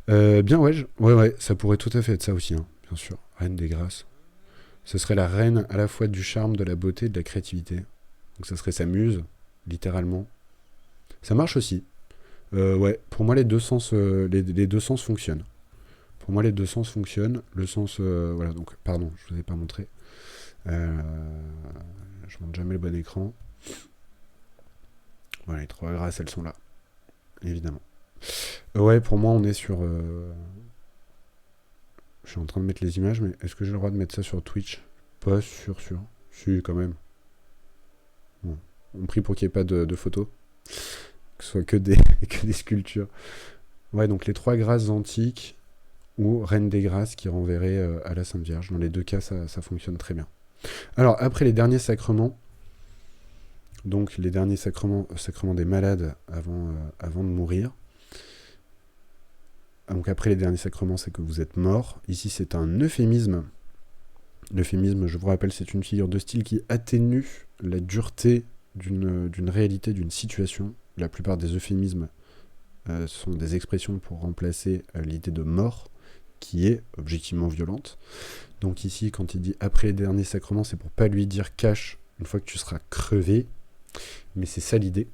Bien, ouais, ça pourrait tout à fait être ça aussi, hein, bien sûr. Reine des Grâces. Ce serait la reine à la fois du charme, de la beauté et de la créativité. Donc ça serait sa muse, littéralement. Ça marche aussi. Ouais, pour moi les deux sens fonctionnent. Pour moi les deux sens fonctionnent. Le sens... voilà, donc, pardon, je vous ai pas montré. Je montre jamais le bon écran. Voilà, les 3 grâces, elles sont là. Évidemment. Ouais, pour moi, on est sur... Je suis en train de mettre les images, mais est-ce que j'ai le droit de mettre ça sur Twitch? Pas sûr. Si, quand même. Bon. On prie pour qu'il n'y ait pas de photos. Que ce soit que des sculptures. Ouais, donc les 3 grâces antiques ou Reine des Grâces qui renverrait à la Sainte Vierge. Dans les deux cas, ça fonctionne très bien. Alors, après les derniers sacrements, donc les derniers sacrements des malades avant de mourir. Donc après les derniers sacrements, c'est que vous êtes mort. Ici, c'est un euphémisme. L'euphémisme, je vous rappelle, c'est une figure de style qui atténue la dureté d'une réalité, d'une situation. La plupart des euphémismes sont des expressions pour remplacer l'idée de mort, qui est objectivement violente. Donc ici, quand il dit après les derniers sacrements, c'est pour pas lui dire cache une fois que tu seras crevé. Mais c'est ça l'idée.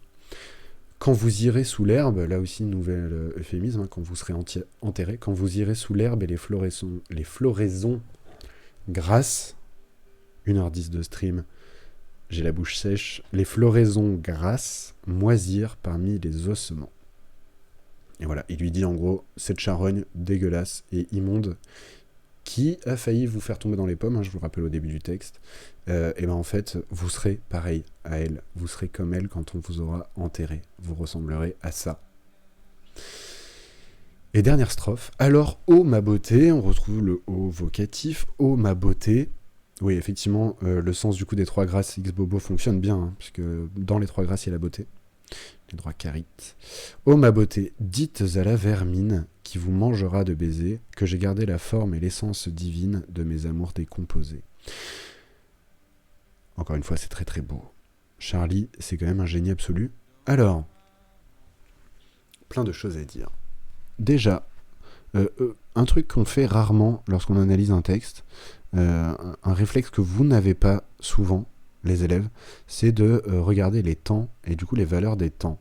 Quand vous irez sous l'herbe, là aussi, nouvel euphémisme, hein, quand vous serez enterré, quand vous irez sous l'herbe et les floraisons grasses, 1h10 de stream, j'ai la bouche sèche, les floraisons grasses moisirent parmi les ossements. Et voilà, il lui dit en gros, cette charogne dégueulasse et immonde, qui a failli vous faire tomber dans les pommes, hein, je vous le rappelle au début du texte, et ben en fait, vous serez pareil à elle. Vous serez comme elle quand on vous aura enterré. Vous ressemblerez à ça. Et dernière strophe. Alors, ô ma beauté, on retrouve le ô vocatif, ô ma beauté. Oui, effectivement, le sens du coup des trois grâces X Bobo fonctionne bien, hein, puisque dans les trois grâces, il y a la beauté. Les droits carites. Ô ma beauté, dites à la vermine qui vous mangera de baisers que j'ai gardé la forme et l'essence divine de mes amours décomposés. Encore une fois, c'est très très beau. Charlie, c'est quand même un génie absolu. Alors, plein de choses à dire. Déjà, un truc qu'on fait rarement lorsqu'on analyse un texte, un réflexe que vous n'avez pas souvent, les élèves, c'est de regarder les temps et du coup les valeurs des temps.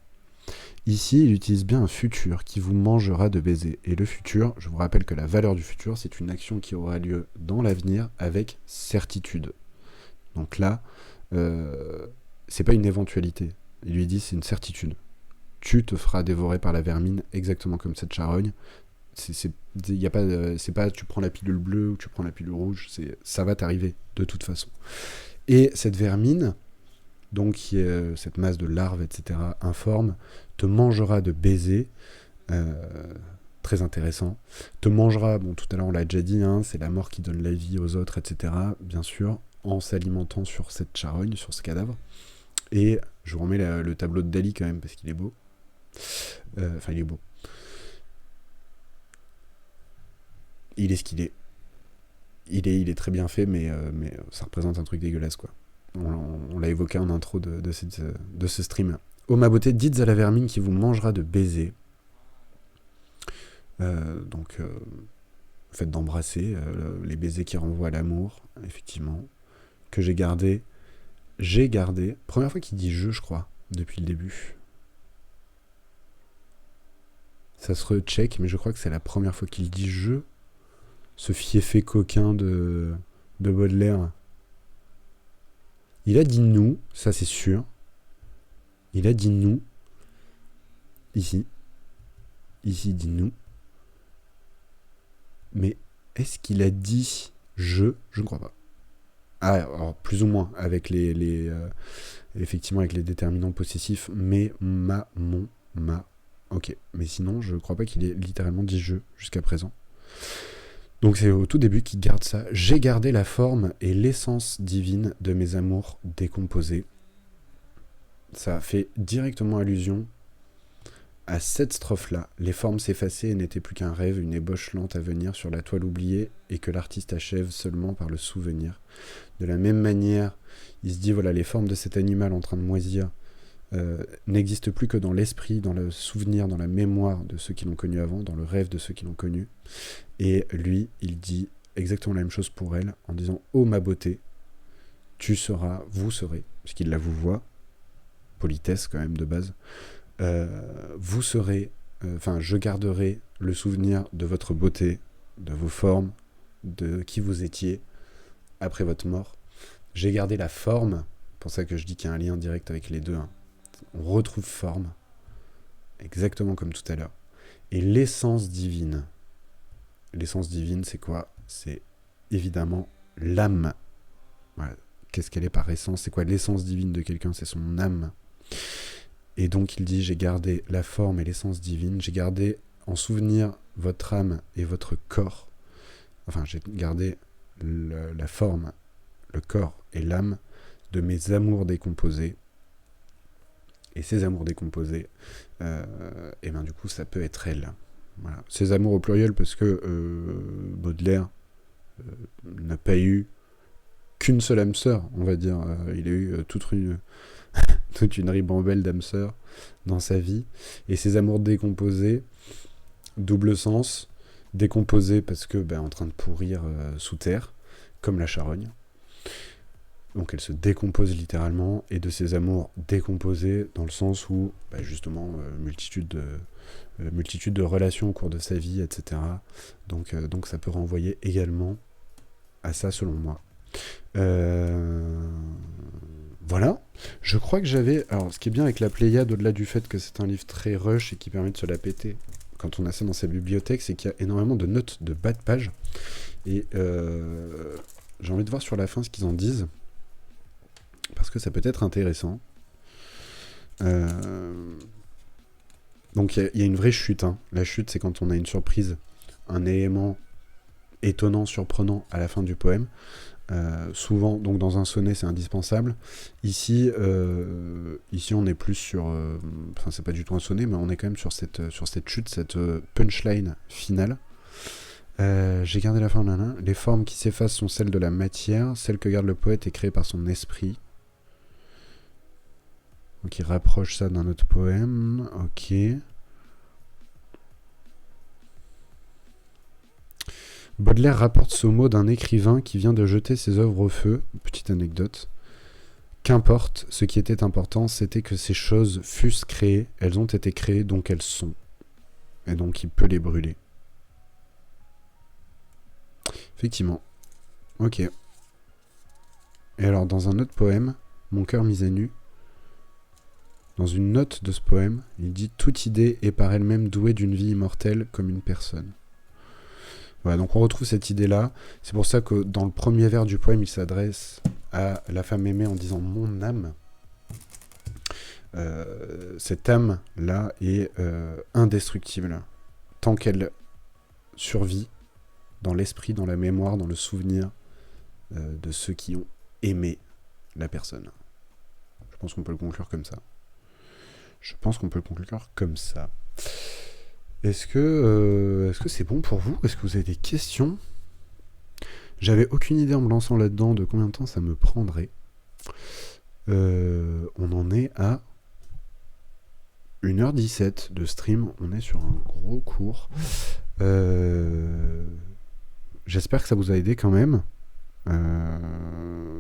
Ici, il utilise bien un futur qui vous mangera de baisers. Et le futur, je vous rappelle que la valeur du futur, c'est une action qui aura lieu dans l'avenir avec certitude. Donc là, c'est pas une éventualité. Il lui dit c'est une certitude. Tu te feras dévorer par la vermine exactement comme cette charogne. C'est pas tu prends la pilule bleue ou tu prends la pilule rouge, ça va t'arriver de toute façon. Et cette vermine, donc qui est cette masse de larves, etc., informe, te mangera de baisers, très intéressant, te mangera, bon tout à l'heure on l'a déjà dit, hein, c'est la mort qui donne la vie aux autres, etc., bien sûr, en s'alimentant sur cette charogne, sur ce cadavre. Et je vous remets le tableau de Dali quand même, parce qu'il est beau. Enfin, il est beau. Il est ce qu'il est. Il est très bien fait, mais ça représente un truc dégueulasse, quoi. On l'a évoqué en intro de ce stream. Ô ma beauté, dites à la vermine qui vous mangera de baisers. Donc, fait d'embrasser, les baisers qui renvoient à l'amour, effectivement, que j'ai gardé. Première fois qu'il dit je crois, depuis le début. Ça se recheck, mais je crois que c'est la première fois qu'il dit je. Ce fiefé coquin de Baudelaire. Il a dit nous, ça c'est sûr. Il a dit nous. Ici. Ici, il dit nous. Mais est-ce qu'il a dit je ne crois pas. Ah, alors plus ou moins, avec effectivement, avec les déterminants possessifs, mais, ma, mon, ma. Ok, mais sinon, je crois pas qu'il ait littéralement dit je jusqu'à présent. Donc c'est au tout début qu'il garde ça. J'ai gardé la forme et l'essence divine de mes amours décomposés. Ça fait directement allusion à cette strophe-là. Les formes s'effaçaient et n'étaient plus qu'un rêve, une ébauche lente à venir sur la toile oubliée et que l'artiste achève seulement par le souvenir. De la même manière, il se dit, voilà, les formes de cet animal en train de moisir n'existent plus que dans l'esprit, dans le souvenir, dans la mémoire de ceux qui l'ont connu avant, dans le rêve de ceux qui l'ont connu. Et lui, il dit exactement la même chose pour elle, en disant « Oh ma beauté, tu seras, vous serez », puisqu'il la vous voit, politesse quand même de base, vous serez, je garderai le souvenir de votre beauté, de vos formes, de qui vous étiez après votre mort. J'ai gardé la forme, pour ça que je dis qu'il y a un lien direct avec les deux, hein. On retrouve forme, exactement comme tout à l'heure. Et l'essence divine. L'essence divine, c'est quoi ? C'est évidemment l'âme. Voilà. Qu'est-ce qu'elle est par essence ? C'est quoi l'essence divine de quelqu'un ? C'est son âme. Et donc il dit, j'ai gardé la forme et l'essence divine, j'ai gardé en souvenir votre âme et votre corps. Enfin, j'ai gardé la forme, le corps et l'âme de mes amours décomposés. Et ces amours décomposés, et ben du coup, ça peut être elle. Voilà. Ces amours au pluriel, parce que Baudelaire n'a pas eu qu'une seule âme sœur, on va dire. Il a eu toute une ribambelle d'âmes sœurs dans sa vie. Et ces amours décomposés, double sens, décomposés parce que en train de pourrir sous terre, comme la charogne. Donc elle se décompose littéralement, et de ces amours décomposés dans le sens où, justement, multitude de relations au cours de sa vie, etc. Donc ça peut renvoyer également à ça, selon moi. Voilà. Je crois que j'avais... Alors, ce qui est bien avec la Pléiade, au-delà du fait que c'est un livre très rush et qui permet de se la péter quand on a ça dans sa bibliothèque, c'est qu'il y a énormément de notes de bas de page. Et j'ai envie de voir sur la fin ce qu'ils en disent, parce que ça peut être intéressant. Donc il y a une vraie chute. Hein. La chute, c'est quand on a une surprise, un élément étonnant, surprenant à la fin du poème. Souvent, donc dans un sonnet, c'est indispensable. Ici, on est plus sur... Enfin, c'est pas du tout un sonnet, mais on est quand même sur cette chute, cette punchline finale. J'ai gardé la forme, là. Les formes qui s'effacent sont celles de la matière. Celle que garde le poète est créée par son esprit. Donc il rapproche ça d'un autre poème. Ok. Baudelaire rapporte ce mot d'un écrivain qui vient de jeter ses œuvres au feu. Petite anecdote. Qu'importe, ce qui était important, c'était que ces choses fussent créées. Elles ont été créées, donc elles sont. Et donc il peut les brûler. Effectivement. Ok. Et alors, dans un autre poème, Mon cœur mis à nu, dans une note de ce poème, il dit « Toute idée est par elle-même douée d'une vie immortelle comme une personne ». Voilà, donc on retrouve cette idée-là. C'est pour ça que dans le premier vers du poème, il s'adresse à la femme aimée en disant « Mon âme ». Cette âme-là est indestructible. Tant qu'elle survit dans l'esprit, dans la mémoire, dans le souvenir de ceux qui ont aimé la personne. Je pense qu'on peut le conclure comme ça. Est-ce que c'est bon pour vous? Est-ce que vous avez des questions? J'avais aucune idée en me lançant là-dedans de combien de temps ça me prendrait. On en est à 1h17 de stream. On est sur un gros cours. J'espère que ça vous a aidé quand même.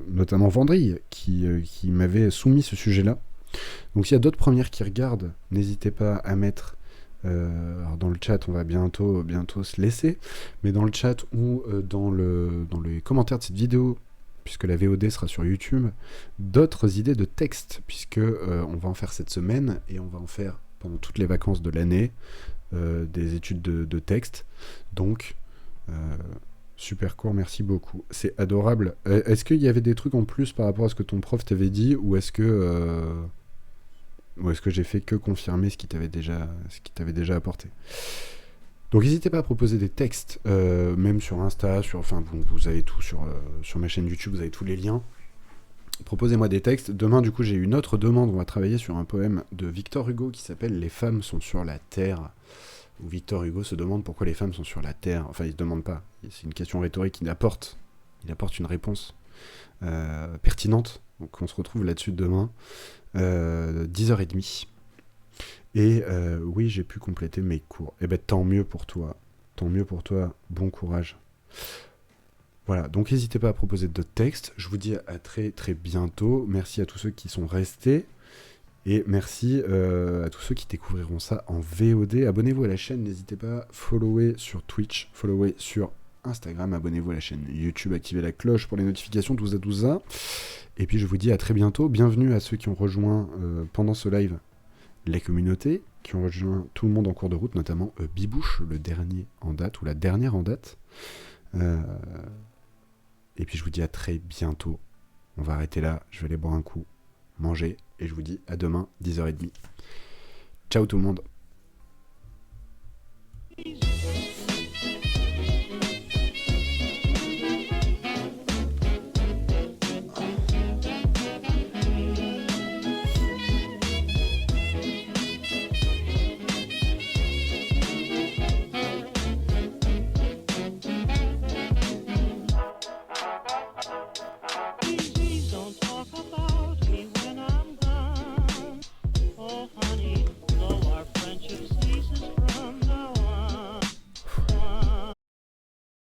Notamment Vendry qui m'avait soumis ce sujet-là. Donc s'il y a d'autres premières qui regardent, n'hésitez pas à mettre alors dans le chat, on va bientôt se laisser, mais dans le chat ou dans les commentaires de cette vidéo, puisque la VOD sera sur YouTube, d'autres idées de texte, puisque on va en faire cette semaine et on va en faire pendant toutes les vacances de l'année, des études de texte. Donc super court, merci beaucoup. C'est adorable. Est-ce qu'il y avait des trucs en plus par rapport à ce que ton prof t'avait dit, ou est-ce que j'ai fait que confirmer ce qu'il t'avait déjà apporté? Donc n'hésitez pas à proposer des textes, même sur Insta, vous avez tout sur ma chaîne YouTube, vous avez tous les liens. Proposez-moi des textes. Demain, du coup, j'ai une autre demande. On va travailler sur un poème de Victor Hugo qui s'appelle « Les femmes sont sur la terre ». Où Victor Hugo se demande pourquoi les femmes sont sur la terre. Enfin, il se demande pas. C'est une question rhétorique. Il apporte une réponse pertinente. Donc, on se retrouve là-dessus demain, 10h30. Et oui, j'ai pu compléter mes cours. Eh ben, tant mieux pour toi. Bon courage. Voilà, donc n'hésitez pas à proposer d'autres textes. Je vous dis à très très bientôt. Merci à tous ceux qui sont restés. Et merci à tous ceux qui découvriront ça en VOD. Abonnez-vous à la chaîne, n'hésitez pas. Follower sur Twitch, follower sur Instagram, abonnez-vous à la chaîne YouTube, activez la cloche pour les notifications, tout ça. Et puis je vous dis à très bientôt. Bienvenue à ceux qui ont rejoint pendant ce live les communautés, qui ont rejoint tout le monde en cours de route, notamment Bibouche, le dernier en date, ou la dernière en date. Et puis je vous dis à très bientôt. On va arrêter là, je vais aller boire un coup, manger, et je vous dis à demain, 10h30. Ciao tout le monde.